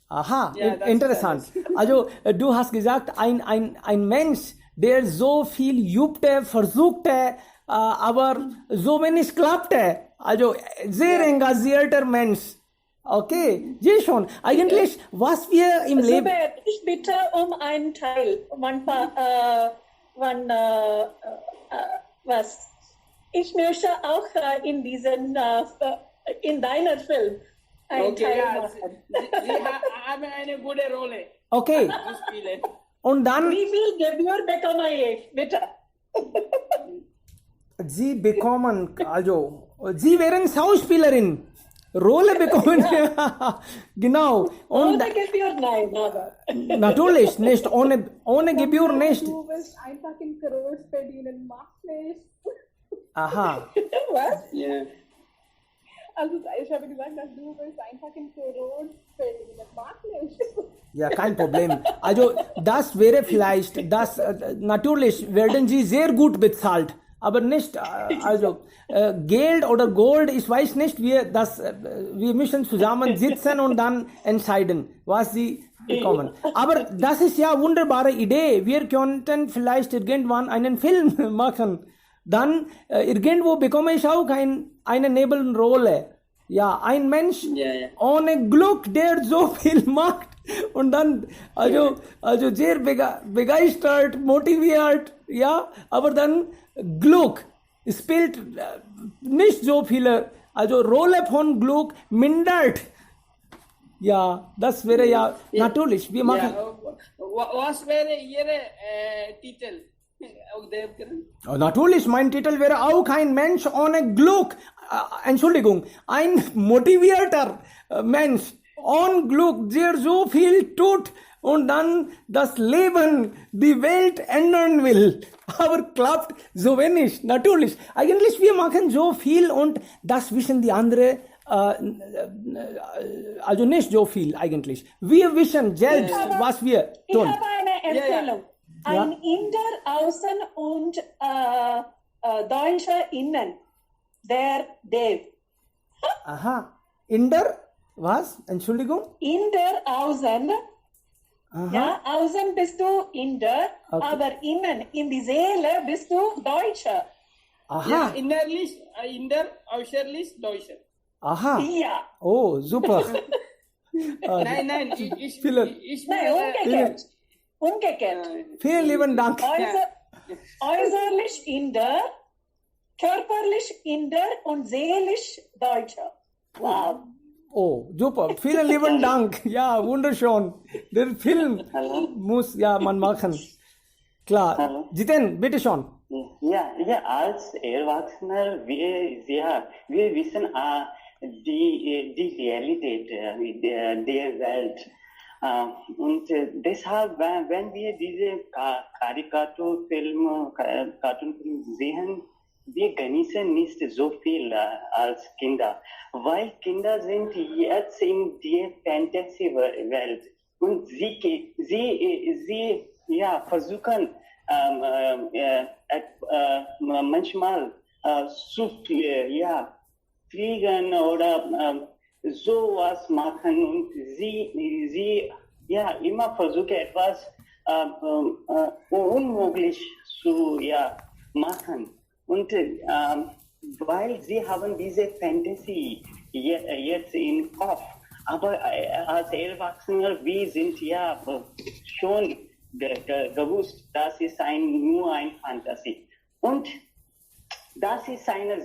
Aha, Ja, das interessant. ist Also du hast gesagt, ein Mensch, der so viel übte, versuchte, aber so wenig klappte. Also sehr engagierter Mensch. Okay, sehr schon. Eigentlich, was wir im Leben... Zubair, ich bitte um einen Teil. Was? Ich möchte auch in deiner Film einen Okay, Teil ja, machen. Sie haben eine gute Rolle Okay, zu spielen. und dann... Wie viel Gebühr bekomme ich? Bitte. Sie bekommen, also, Sie wären Schauspielerin. Rolle bekommen. Genau. Und Ohne Gebühr, nein, aber. natürlich nicht, ohne Gebühr nicht. Du willst einfach in Crores verdienen, mach nicht. Aha. Was? Ja. Also ich habe gesagt, dass du willst einfach in Crores verdienen, mach nicht. Ja, kein Problem. Also, das wäre vielleicht, natürlich werden Sie sehr gut bezahlt, aber nicht, also, Geld oder Gold, ich weiß nicht, wir müssen zusammen sitzen und dann entscheiden, was Sie bekommen. Aber das ist ja eine wunderbare Idee. Wir könnten vielleicht irgendwann einen Film machen. Dann, irgendwo bekomme ich auch eine Nebenrolle. Ja, ein Mensch Ja. ohne Glück, der so viel macht und dann, also sehr begeistert, motiviert, ja, aber dann Glück spielt nicht so viele, also Rolle von Glück mindert. Ja, das wäre ja natürlich, wir machen. Ja, was wäre Ihre Titel? Natürlich, mein Titel wäre auch ein Mensch ohne Glück. Entschuldigung, ein motivierter Mensch ohne Glück, der so viel tut und dann das Leben, die Welt ändern will. Aber klappt so wenig, natürlich. Eigentlich, wir machen so viel und das wissen die anderen, also nicht so viel eigentlich. Wir wissen selbst, was wir Ich tun. habe eine Empfehlung. Ein Inder außen und Deutscher innen. Der Dev. Aha. Inder? Was? Entschuldigung? Inder außen. Aha. Ja, außen bist du Inder, Okay. aber innen, in die Seele bist du Deutscher. Aha. Ja, innerlich Inder, äußerlich Deutscher. Aha. Ja. Oh, super. Nein, ich Nein, umgekehrt. Umgekehrt. Vielen lieben Dank. Äußerlich Inder, körperlich Inder und seelisch Deutscher. Wow. Oh, super. Vielen lieben Dank. Ja, wunderschön. Der Film muss ja man machen. Klar. Hallo. Jiten, bitte schon. Ja, als Erwachsener, wir wissen die Realität der Welt. Und deshalb, wenn wir diese Karikaturfilme sehen, wir genießen nicht so viel als Kinder, weil Kinder sind jetzt in der Fantasy-Welt und sie versuchen manchmal zu fliegen oder sowas machen und sie immer versuchen etwas unmöglich zu machen. Und weil sie haben diese Fantasie jetzt im Kopf, aber als Erwachsene, wir sind ja schon gewusst, das ist nur ein Fantasie. Und das ist ein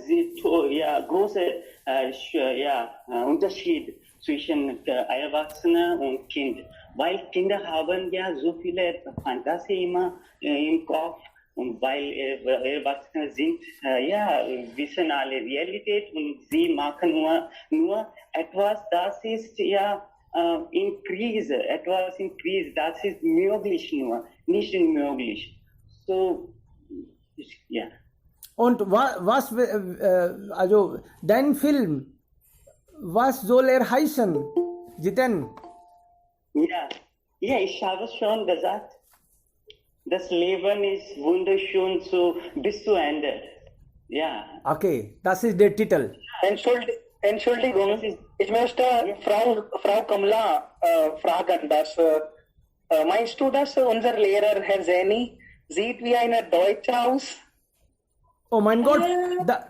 großer Unterschied zwischen Erwachsenen und Kind. Weil Kinder haben ja so viele Fantasie immer im Kopf Und weil Erwachsene sind, wissen alle Realität und sie machen nur etwas, das ist in Krise, das ist möglich nur, nicht unmöglich. So, ja. Und was, also dein Film, was soll heißen, Jiten? Ja, ich habe schon gesagt, das Leben ist wunderschön bis zu Ende. Ja. Okay, das ist der Titel. Entschuldigung, ich möchte Frau Kamla fragen, meinst du, dass unser Lehrer, Herr Zeni, sieht wie eine Deutsche aus? Oh mein Gott,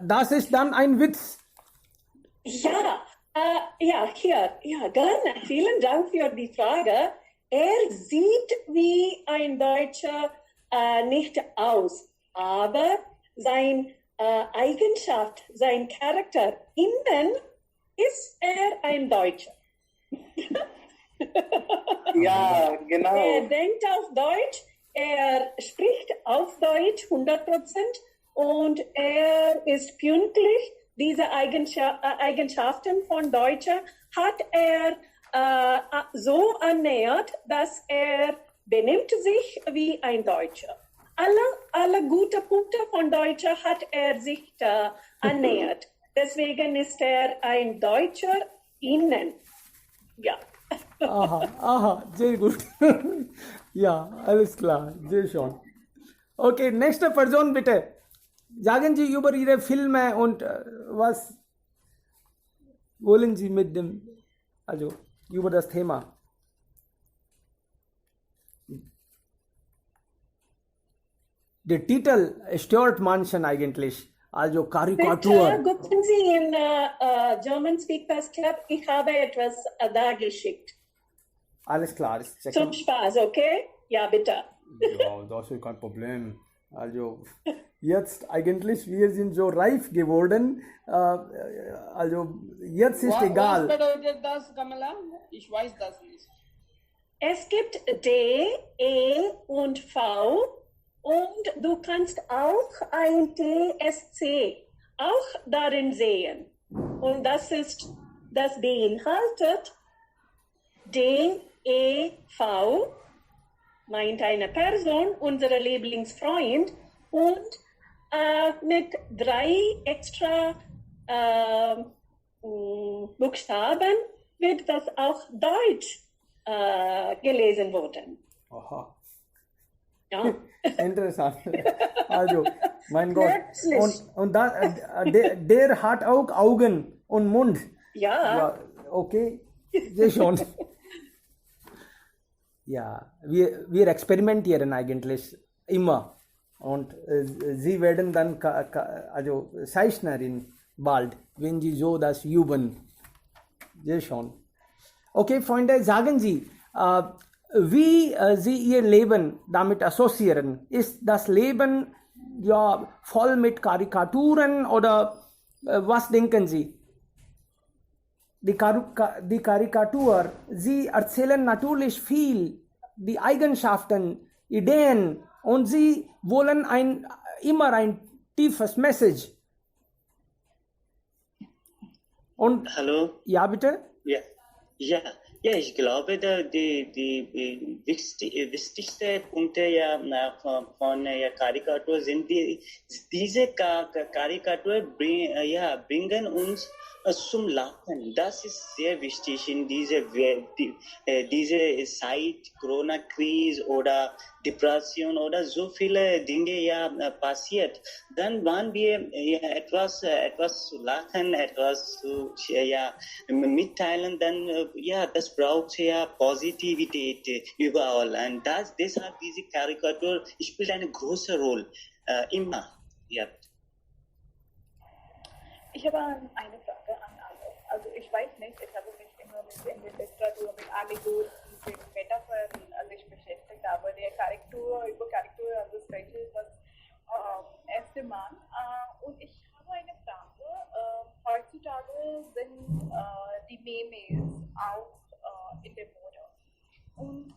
das ist dann ein Witz. Ja, gerne. Vielen Dank für die Frage. Sieht wie ein Deutscher nicht aus, aber sein Eigenschaft, sein Charakter innen ist ein Deutscher. Ja, genau. Denkt auf Deutsch, spricht auf Deutsch 100% und ist pünktlich. Diese Eigenschaften von Deutscher hat so annähert, dass benimmt sich wie ein Deutscher. Alle gute Punkte von Deutscher hat sich annähert. Deswegen ist ein Deutscher innen. Ja. Aha, sehr gut. Ja, alles klar, sehr schön. Okay, nächste Person bitte. Sagen Sie über Ihre Filme und was wollen Sie mit dem, also über das Thema? Der Titel stört manchen eigentlich, also Karikatur. Bitte gucken Sie in German Speakers Club, ich habe etwas da geschickt. Alles klar, ist Zum Spaß, okay? Ja, bitte. Ja, das ist kein Problem. Also jetzt eigentlich, wir sind so reif geworden, also jetzt ist egal. Was bedeutet das, Kamala? Ich weiß das nicht. Es gibt D, E und V und du kannst auch ein TSC auch darin sehen. Und das beinhaltet D, E, V, meint eine Person, unser Lieblingsfreund, und mit 3 extra Buchstaben wird das auch Deutsch gelesen worden. Aha. Ja. Interessant. Also, mein Gott. Plötzlich. Und der hat auch Augen und Mund. Ja. Okay, sehr schön. Ja, wir experimentieren eigentlich immer. Und sie werden dann also Zeichnerin bald, wenn sie so das üben. Sehr schön. Okay, Freunde, sagen Sie, wie Sie Ihr Leben damit assoziieren. Ist das Leben ja voll mit Karikaturen oder was denken Sie? Die Karikatur, sie erzählen natürlich viel, die Eigenschaften, Ideen, und sie wollen immer ein tiefes Message. Und Hallo? Ja, bitte? Ja, ich glaube, die wichtigste Punkte von Karikatur sind diese Karikatur bringen uns zum Lachen. Das ist sehr wichtig in diese Zeit, Corona-Krise oder Depression oder so viele Dinge passiert. Dann waren wir etwas zu lachen, etwas zu mitteilen, dann das braucht Positivität überall. Und deshalb diese Karikatur spielt eine große Rolle immer. Ja. Ich habe eine Frage an alle. Also ich weiß nicht, ich habe mich immer mit Literatur, mit Allegoren, mit Metaphern sich beschäftigt, aber über Charakter, also spreche ich das erste Mal. Und ich habe eine Frage. Heutzutage sind die Memes auch in der Mode. Und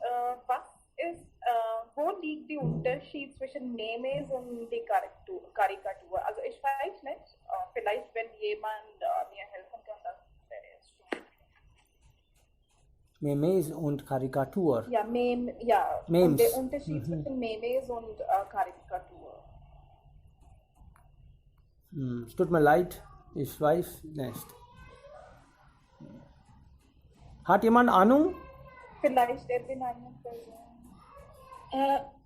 wo liegt die Unterschied zwischen Memes und die Karikatur? Also ich weiß nicht, vielleicht wenn jemand mir helfen kann, das wäre es schon. Memes und Karikatur. Ja, Memes. Und der Unterschied zwischen Memes und Karikatur. Es tut mir leid, ich weiß nicht. Hat jemand Ahnung? Vielleicht Erwin eine Person.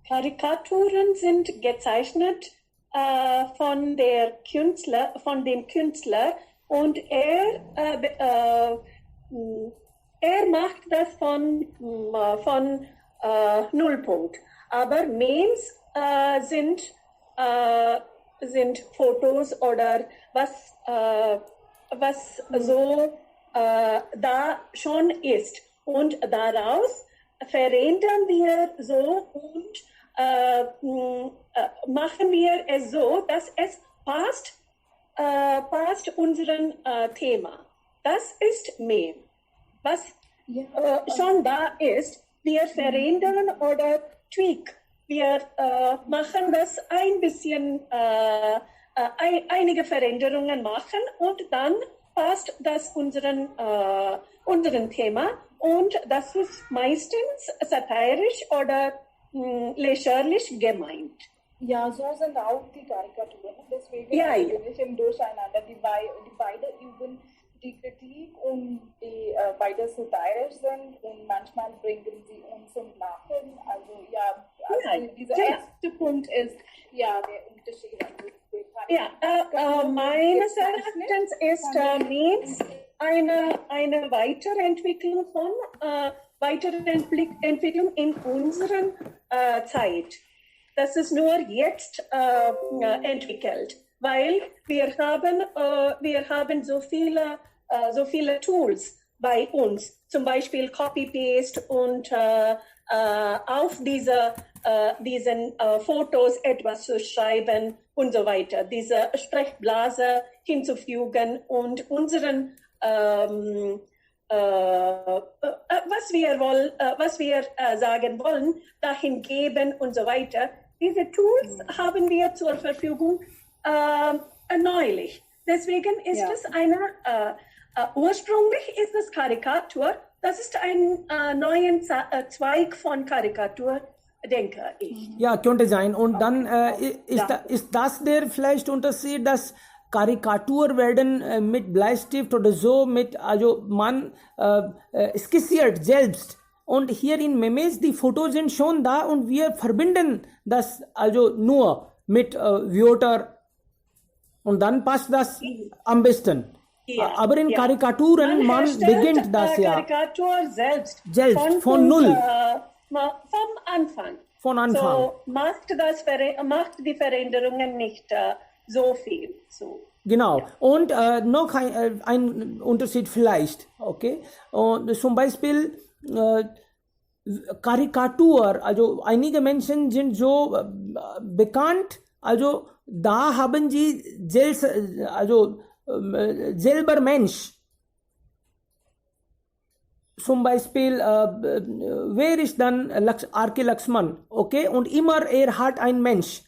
Karikaturen sind gezeichnet von dem Künstler und er macht das von Nullpunkt. Aber Memes sind Fotos oder was so da schon ist. Und daraus verändern wir so und machen wir es so, dass es passt unserem Thema. Das ist Meme. Was schon da ist, wir verändern oder tweak. Wir machen das ein bisschen, einige Veränderungen machen und dann passt das unseren Thema. Und das ist meistens satirisch oder lächerlich gemeint. Ja, so sind auch die Karikaturen. Deswegen Ja, ja. bin ich im Durcheinander. Die beide üben die Kritik und die beide satirisch sind und manchmal bringen sie uns zum Lachen. Also ja, dieser erste Punkt ist ja der Unterschied. Ja, meines Erachtens ist Memes eine Weiterentwicklung in unserer Zeit. Das ist nur jetzt entwickelt, weil wir haben so viele Tools bei uns, zum Beispiel Copy-Paste und auf diesen Fotos etwas zu schreiben und so weiter, diese Sprechblase hinzufügen und unseren was wir sagen wollen, dahin geben und so weiter. Diese Tools haben wir zur Verfügung neulich. Deswegen ist es ursprünglich ist es Karikatur. Das ist ein neuer Zweig von Karikatur, denke ich. Ja, könnte sein. Und dann ist das der vielleicht Unterschied, dass Karikatur werden mit Bleistift oder so also man skizziert selbst. Und hier in Memes, die Fotos sind schon da und wir verbinden das also nur mit Wörter und dann passt das am besten. Ja. Aber in Karikaturen, man beginnt das Karikatur selbst von null. Vom Anfang. Von Anfang. So macht die Veränderungen nicht so viel. So. Genau. Ja. Und noch ein Unterschied vielleicht. Okay. Und zum Beispiel Karikatur, also einige Menschen sind so bekannt, also da haben sie selber Mensch. Zum Beispiel, wer ist dann R.K. Laxman? Okay, und immer hat ein Mensch,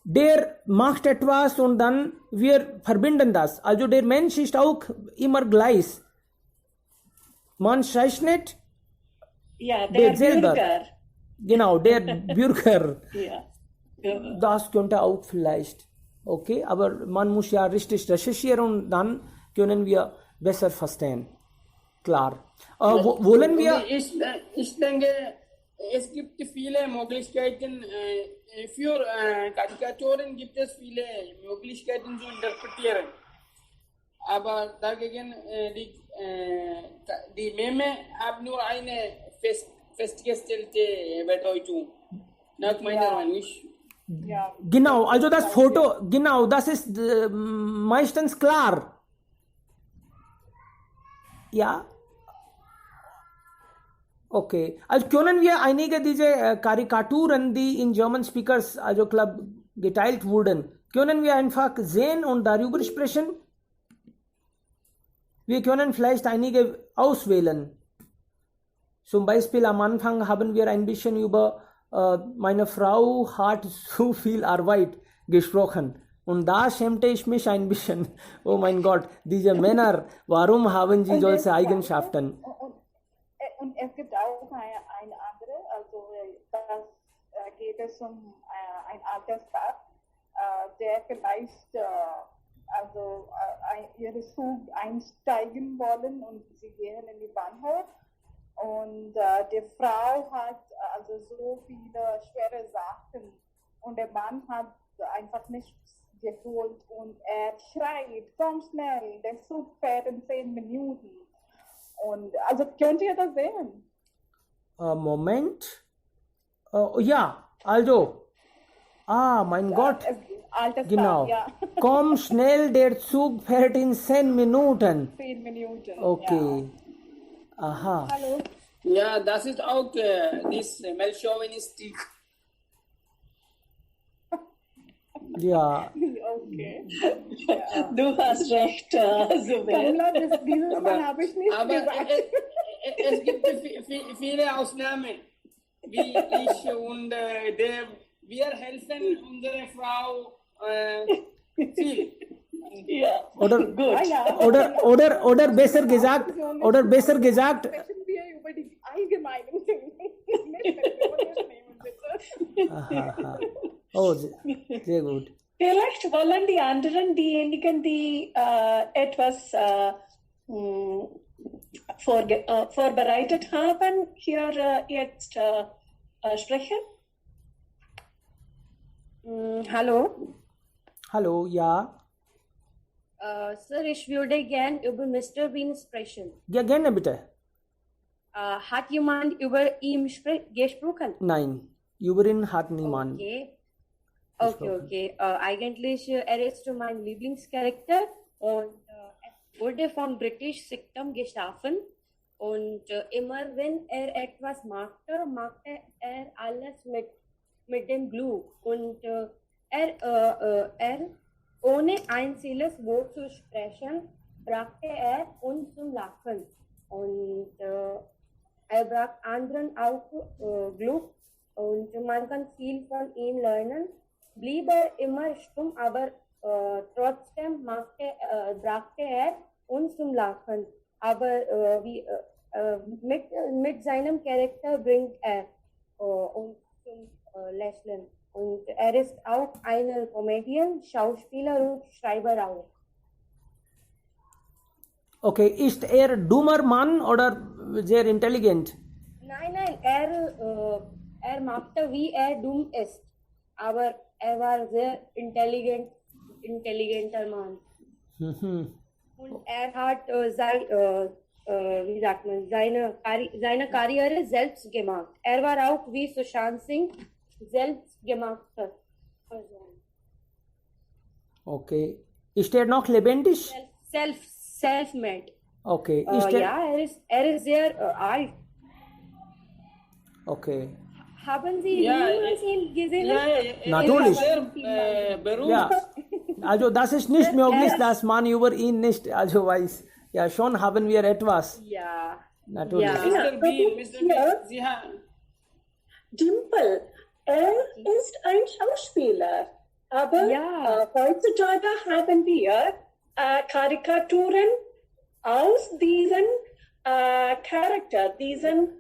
der macht etwas und dann wir verbinden das. Also der Mensch ist auch immer gleich. Man zeichnet der selber. Bürger. Genau, der Bürger. Ja. Das könnte auch vielleicht. Okay, aber man muss ja richtig recherchieren und dann können wir besser verstehen. Klar. Wollen wir... Ich denke, es gibt viele Möglichkeiten. Für Karikaturen gibt es viele Möglichkeiten zu interpretieren. Aber dagegen die Meme haben nur eine festgestellte Bedeutung. Nach meiner Meinung. Ja. Genau, also das Foto, genau, das ist meistens klar. Ja. Okay. Also können wir einige dieser Karikaturen, die in German Speakers, also Club geteilt wurden, können wir einfach sehen und darüber sprechen? Wir können vielleicht einige auswählen. Zum Beispiel am Anfang haben wir ein bisschen über meine Frau hat so viel Arbeit gesprochen. Und da schämte ich mich ein bisschen. Oh mein Gott, diese Männer, warum haben sie solche Eigenschaften? Und es gibt auch eine andere, also das geht es um ein Alterspaar, der vielleicht ihre Zug einsteigen wollen und sie gehen in die Bahnhof. Und die Frau hat also so viele schwere Sachen und der Mann hat einfach nichts geholt und er schreit, komm schnell, der Zug fährt in 10 Minuten. Und also könnt ihr das sehen? Moment. Ja, also. Mein Gott. Altes Genau. Paar, ja. Komm schnell, der Zug fährt in 10 Minuten. 10 Minuten. Okay. Aha. Hallo. Ja, das ist auch this Melchauvinistik. Ja. Okay. Du hast recht, Zubair. Kamla, dieses Mal habe ich nicht Aber gesagt. es gibt viele Ausnahmen, wie ich und wir helfen unserer Frau viel. Ja, Oder, gut. oder besser gesagt, Sprechen wir über die allgemeinen Dinge. Nicht persönlich nehmen, bitte. aha. Oh, sehr gut. Vielleicht wollen die anderen, diejenigen, die etwas vorbereitet haben, hier jetzt sprechen. Hallo. Hallo, ja. Sir, ich würde gern über Mr. Bean sprechen. Ja, gerne bitte. Hat jemand über ihn gesprochen? Nein, über ihn hat niemand. Okay. Eigentlich, er ist mein Lieblingscharakter und er wurde von British Sitcom geschaffen und immer wenn er etwas machte er alles mit dem Glue und er ohne einziges Wort zu sprechen, brachte er uns zum Lachen und er brachte anderen auch Glück und man kann viel von ihm lernen. Blieb er immer stumm, aber trotzdem brachte er uns zum Lachen. Aber mit seinem Charakter bringt er uns zum Lächeln. Und er ist auch ein Comedian, Schauspieler und Schreiber auch. Okay, ist er dummer Mann oder sehr intelligent? Nein, er machte, wie er dumm ist. Aber er war sehr intelligenter Mann. Und er hat seine Karriere selbst gemacht. Er war auch wie Sushant Singh selbst gemachte Person. Okay. Ist er noch lebendig? Self-made. Okay. Ist er? Ja, er ist sehr alt. Okay. Haben Sie Ja, niemals ihn gesehen? Natürlich. Sehr berühmt. Ja. Also das ist nicht möglich, dass man über ihn nicht also weiß. Ja, schon haben wir etwas. Ja. Natürlich. Ja. Mr. Bean, Sie haben... Dimple, er ist ein Schauspieler, aber heutzutage haben wir Karikaturen aus diesem Charakter, diesem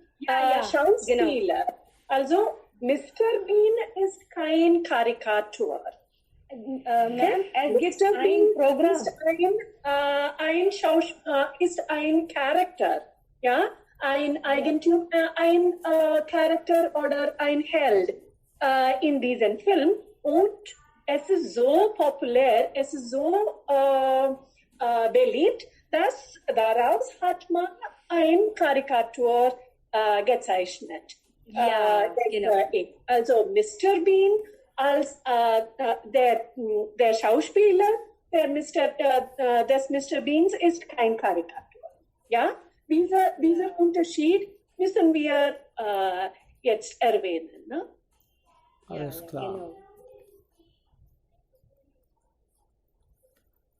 Schauspieler. Genau. Also Mr. Bean ist kein Karikatur. Ma'am, es gibt ein Programm. Ist ein Charakter, ja, ein Charakter oder ein Held in diesem Film und es ist so populär, es ist so beliebt, dass daraus hat man ein Karikatur gezeichnet. Ja, genau. Also Mr. Bean als der Schauspieler des Mr. Beans ist kein Karikatur. Ja, dieser Unterschied müssen wir jetzt erwähnen. Ne? Alles klar. Genau.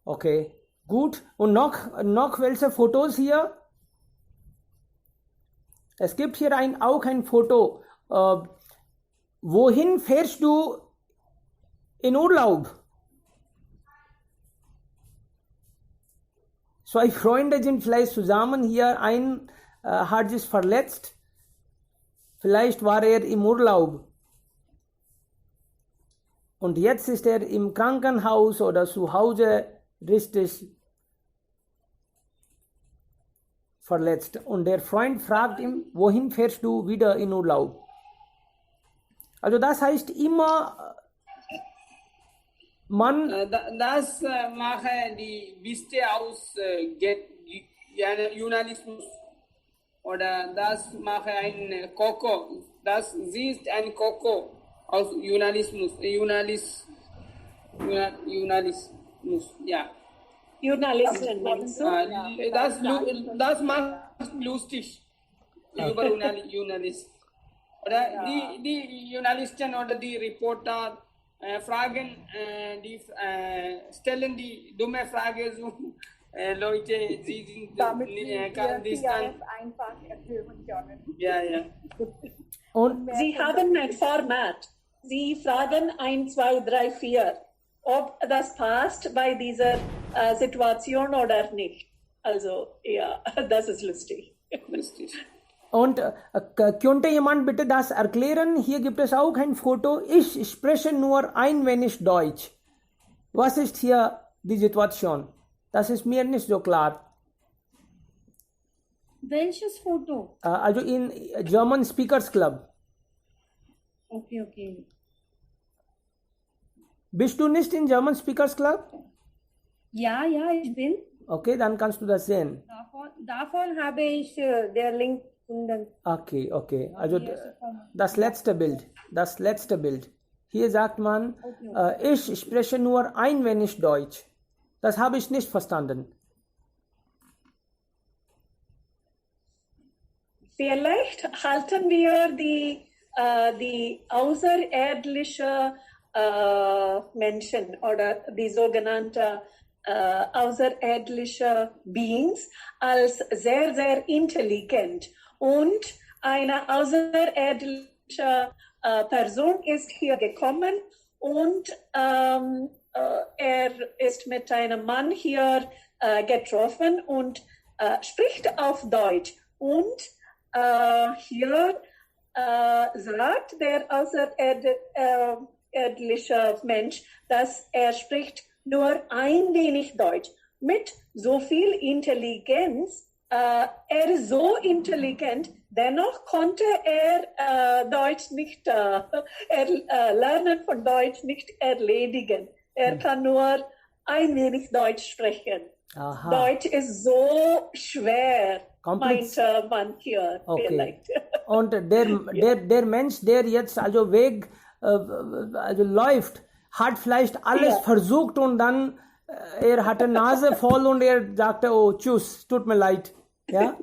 Okay, gut. Und noch welche Fotos hier? Es gibt hier auch ein Foto. wohin fährst du in Urlaub? Zwei Freunde sind vielleicht zusammen hier, ein hat sich verletzt, vielleicht war er im Urlaub und jetzt ist er im Krankenhaus oder zu Hause richtig verletzt und der Freund fragt ihn, wohin fährst du wieder in Urlaub? Also das heißt immer, man... Das mache die Biste aus Journalismus. Oder das mache ein Koko. Das sie ist ein Koko aus Journalismus. Journalismus, ja. Journalisten meinst du? Das macht lustig über Journalisten. Oder die Journalisten oder die Reporter fragen, stellen die dumme Frage so, Leute, sie sind damit wir TRF einfach erklären können. Ja. Und Sie haben ein Format. Sie fragen 1, 2, 3, 4, ob das passt bei dieser Situation oder nicht. Also, ja, das ist lustig. Und könnte jemand bitte das erklären? Hier gibt es auch ein Foto. Ich spreche nur ein wenig Deutsch. Was ist hier die Situation? Das ist mir nicht so klar. Welches Foto? Also in German Speakers Club. Okay. Bist du nicht in German Speakers Club? Ja, ich bin. Okay, dann kannst du das sehen. Davon habe ich der Link gefunden. Okay. Also das letzte Bild. Hier sagt man, ich spreche nur ein wenig Deutsch. Das habe ich nicht verstanden. Vielleicht halten wir die außerirdische Menschen oder die sogenannte außerirdische Beings als sehr, sehr intelligent. Und eine außerirdische Person ist hier gekommen und er ist mit einem Mann hier getroffen und spricht auf Deutsch. Und hier sagt der außerirdische Mensch, dass er spricht nur ein wenig Deutsch. Mit so viel Intelligenz, er ist so intelligent, dennoch konnte er Deutsch nicht, Lernen von Deutsch nicht erledigen. Er kann nur ein wenig Deutsch sprechen. Aha. Deutsch ist so schwer, meinte man hier vielleicht. Und der Mensch, der jetzt also läuft, hat vielleicht alles versucht und dann er hatte Nase voll und er sagte, oh tschüss, tut mir leid. Ja?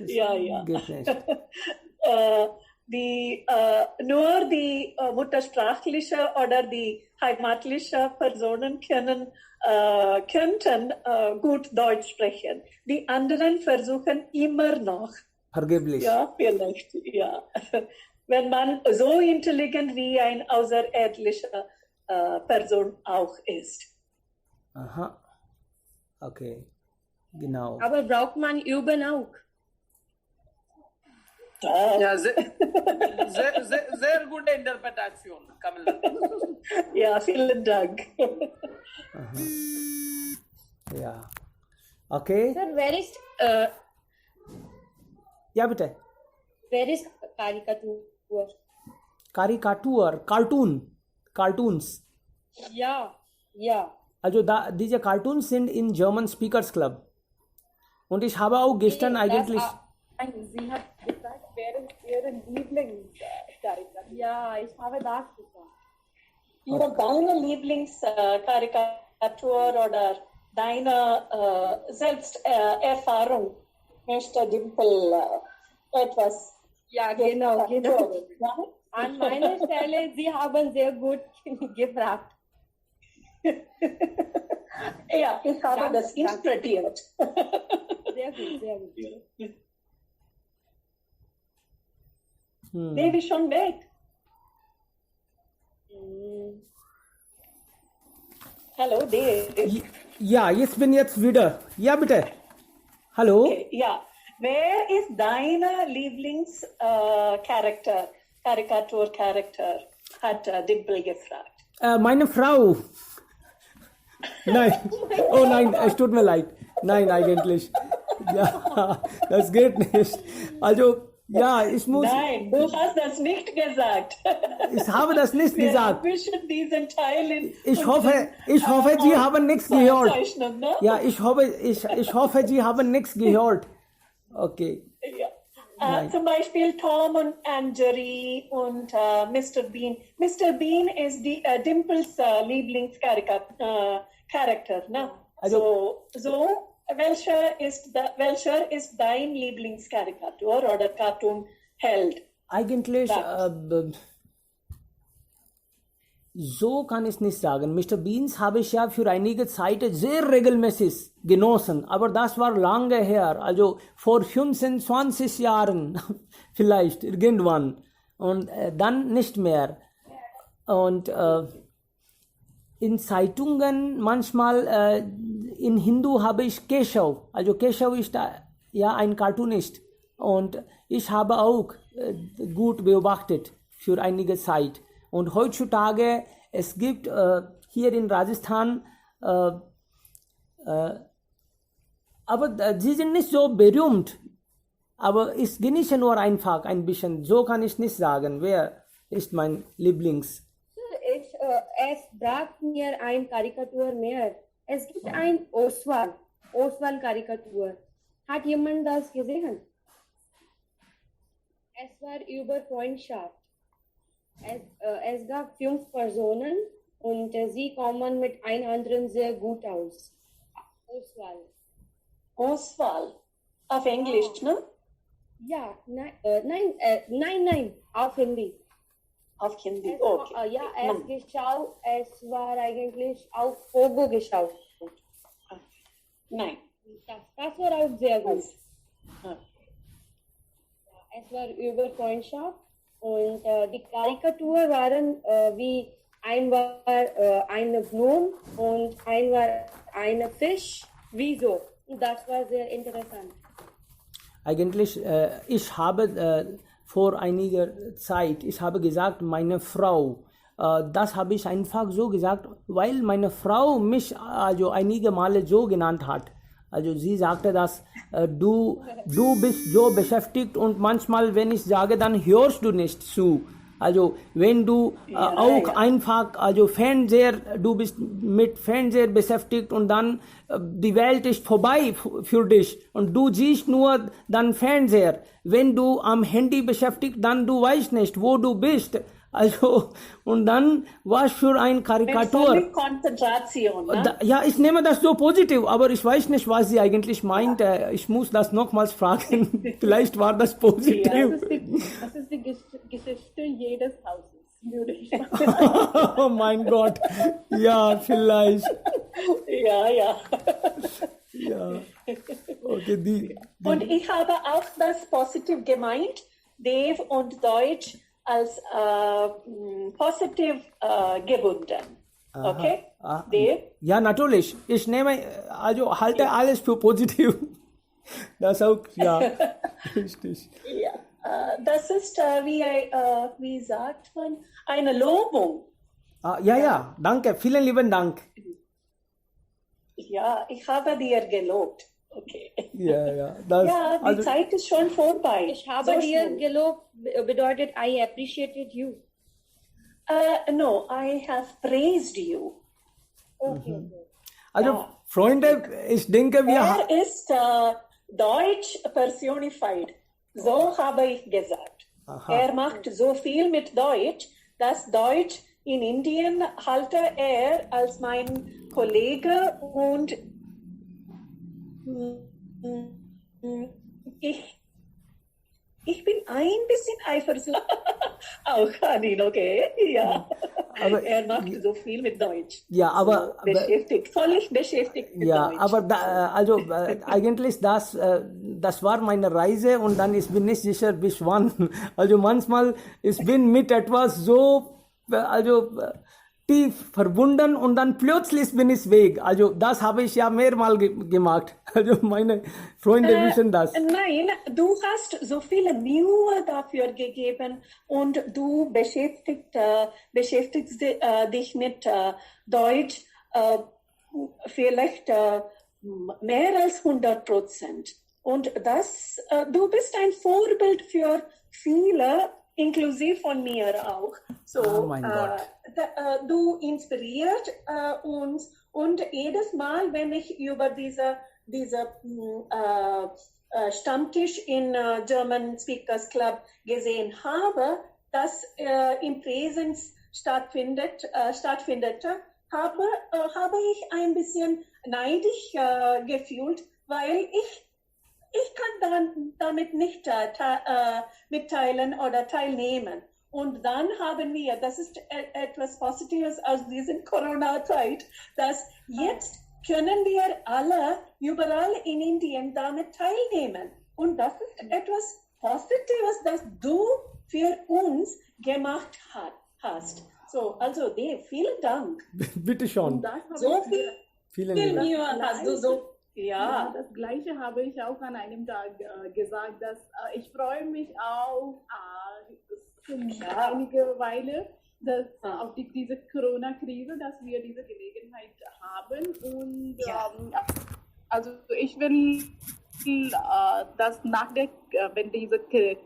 Ja. Geht nicht. Nur die muttersprachliche oder die heimatliche Personen könnten gut Deutsch sprechen. Die anderen versuchen immer noch. Vergeblich. Ja, vielleicht, ja. Wenn man so intelligent wie eine außerirdische Person auch ist. Aha. Okay. Genau. Aber braucht man üben auch? Ja, sehr gute Interpretation, Kamala. Ja, vielen Dank. Ja. Okay. Sir, where is Ja, bitte. caricature? Cartoons. Ja. Also diese Cartoons sind in German Speakers Club. Und ich habe auch gestern eigentlich... Sie hat gesagt, wer ist Ihre Lieblingskarikatur? Ja, ich habe das gesagt. Deine Lieblingskarikatur oder deine Selbsterfahrung, Mr. Dimple, etwas. Ja, genau. An meiner Stelle, Sie haben sehr gut gefragt. Ja, ich habe das interpretiert. Sehr gut. Baby schon weg. Hallo, Dave. Ja, ich bin jetzt wieder. Ja, bitte. Hallo? Okay, ja. Wer ist deine Lieblingscharakter, Karikaturcharakter? Hat Dimple gefragt. Meine Frau. Nein. Oh nein, es tut mir leid. Nein, eigentlich. Ja, das geht nicht. Also, ja, ich muss. Nein, du hast das nicht gesagt. Ich habe das nicht Wir gesagt. abwischen diesen Teil in Ich hoffe, Sie haben nichts gehört. Zeichnung, ne? Ja, ich hoffe, Sie haben nichts gehört. Okay. Ja. Nein. Zum Beispiel Tom und Jerry und Mr. Bean. Mr. Bean ist Dimples Lieblingscharakter. Ne? Also- Welcher ist dein Lieblingskarikatur oder Cartoon-Held? Eigentlich, so kann ich nicht sagen. Mr. Beans habe ich ja für einige Zeit sehr regelmäßig genossen, aber das war lange her, also vor 15, 20 Jahren vielleicht irgendwann und dann nicht mehr. Und in Zeitungen manchmal in Hindu habe ich Keshav, also Keshav ist ja ein Cartoonist und ich habe auch gut beobachtet für einige Zeit. Und heutzutage, es gibt hier in Rajasthan, aber sie sind nicht so berühmt, aber ich genieße nur einfach ein bisschen. So kann ich nicht sagen, wer ist mein Lieblings. Es braucht mir ein Karikatur mehr. Es gibt ein Oswald-Karikatur. Hat jemand das gesehen? Es war über Freundschaft. Es gab 5 Personen und sie kommen mit einem anderen sehr gut aus. Oswald. Auf Englisch, ne? Ja, nein, auf Hindi. Auf Hindi, okay. Ja, es war eigentlich auf Pogo geschaut. Nein. Das war auch sehr gut. Ja. Es war über Freundschaft und die Karikatur waren wie ein war eine Blume und ein war ein Fisch. Wieso? Das war sehr interessant. Eigentlich, ich habe vor einiger Zeit, ich habe gesagt, meine Frau. Das habe ich einfach so gesagt, weil meine Frau mich also einige Male so genannt hat. Also sie sagte, dass du bist so beschäftigt und manchmal, wenn ich sage, dann hörst du nicht zu. Also wenn du einfach, also Fernseher, du bist mit Fernseher beschäftigt und dann die Welt ist vorbei für dich und du siehst nur dann Fernseher. Wenn du am Handy beschäftigt, dann du weißt nicht, wo du bist. Also, und dann was für ein Karikatur. Mit Konzentration, ne? Ja, ich nehme das so positiv, aber ich weiß nicht, was sie eigentlich meint. Ich muss das nochmals fragen. Vielleicht war das positiv. Das ist die Geschichte jedes Hauses, würde ich sagen. Oh mein Gott. Ja, vielleicht. Ja. Ja. Okay, Und ich habe auch das positiv gemeint, Dave und Deutsch als positiv gebunden. Okay? Dave? Ja, natürlich. Ich nehme, also halte alles für positiv. Das auch, ja. Richtig. Ja. Das ist, wie sagt man, eine Lobung. Ja, danke. Vielen lieben Dank. Ja, ich habe dir gelobt. Okay. Ja. Die Zeit ist schon vorbei. Ich habe dir gelobt, bedeutet I appreciated you. No, I have praised you. Okay. Also, Freunde, ich denke, wir ist Deutsch personified. So habe ich gesagt. Er macht so viel mit Deutsch, dass Deutsch in Indien halte er als mein Kollege und ich bin ein bisschen eifersüchtig auch an ihn, okay? Ja. Aber er macht so viel mit Deutsch. Ja, aber völlig beschäftigt mit ja, Deutsch. Aber eigentlich das war meine Reise und dann ich bin nicht sicher bis wann. Also manchmal ich bin mit etwas so tief verbunden und dann plötzlich bin ich weg. Also das habe ich ja mehrmal gemacht. Also meine Freunde wissen das. Nein, du hast so viele Mühe dafür gegeben und du beschäftigst dich mit Deutsch vielleicht mehr als 100%. Und das, du bist ein Vorbild für viele, inklusive von mir auch. So, Oh mein Gott. Du inspiriert uns und jedes Mal, wenn ich über diese Stammtisch in German Speakers Club gesehen habe, das im Präsenz stattfindet, habe ich ein bisschen neidisch gefühlt, weil ich kann damit nicht mitteilen oder teilnehmen. Und dann haben wir, das ist etwas Positives aus dieser Corona-Zeit, dass jetzt können wir alle überall in Indien damit teilnehmen. Und das ist etwas Positives, das du für uns gemacht hast. So, also Dave, vielen Dank. Bitte schon. Das habe So ich viel Vielen Dank. Mühe hast du so. Ja. Das Gleiche habe ich auch an einem Tag gesagt, dass ich freue mich auch schon einige Weile, dass auf diese Corona-Krise, dass wir diese Gelegenheit haben und also ich will, dass wenn diese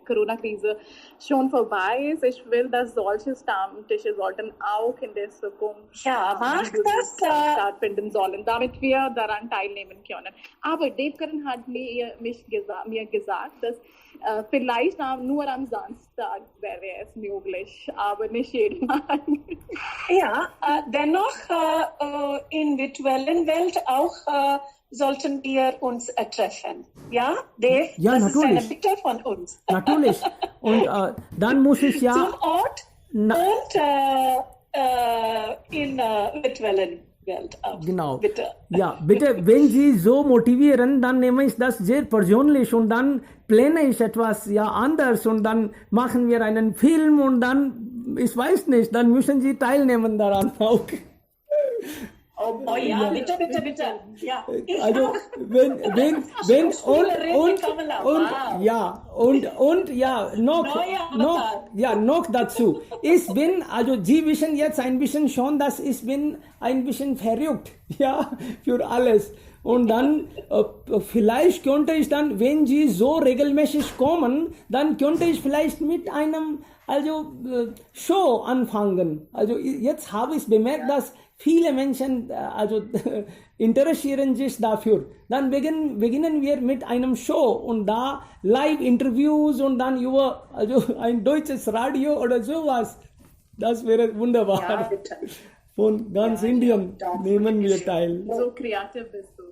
Corona-Krise schon vorbei ist, ich will, dass solche Stammtische sollten auch in der Zukunft stattfinden sollen, damit wir daran teilnehmen können. Aber Dave Karan hat mir gesagt, dass vielleicht nur am Samstag wäre es möglich, aber nicht jeden Tag. Ja, dennoch in virtuellen Welt auch sollten wir uns treffen. Ja, Dave? Ja, das natürlich. ist eine Bitte von uns. Natürlich. Und dann muss ich ja... Zum Ort und in virtuellen Welt auch. Genau. Bitte. Ja, bitte, wenn Sie so motivieren, dann nehme ich das sehr persönlich und dann plane ich etwas ja anders und dann machen wir einen Film und dann, ich weiß nicht, dann müssen Sie teilnehmen daran auch. Oh ja, bitte. Ja, ich Also auch. wenn noch dazu. Ich bin, also Sie wissen jetzt ein bisschen schon, dass ich bin ein bisschen verrückt, ja, für alles. Und dann vielleicht könnte ich dann, wenn Sie so regelmäßig kommen, dann könnte ich vielleicht mit einem Show anfangen. Also jetzt habe ich bemerkt, dass viele Menschen interessieren sich dafür. Dann beginnen wir mit einem Show und da Live-Interviews und dann über ein deutsches Radio oder sowas. Das wäre wunderbar. Ja, bitte. Von ganz Indien nehmen wir teil. So kreativ bist du.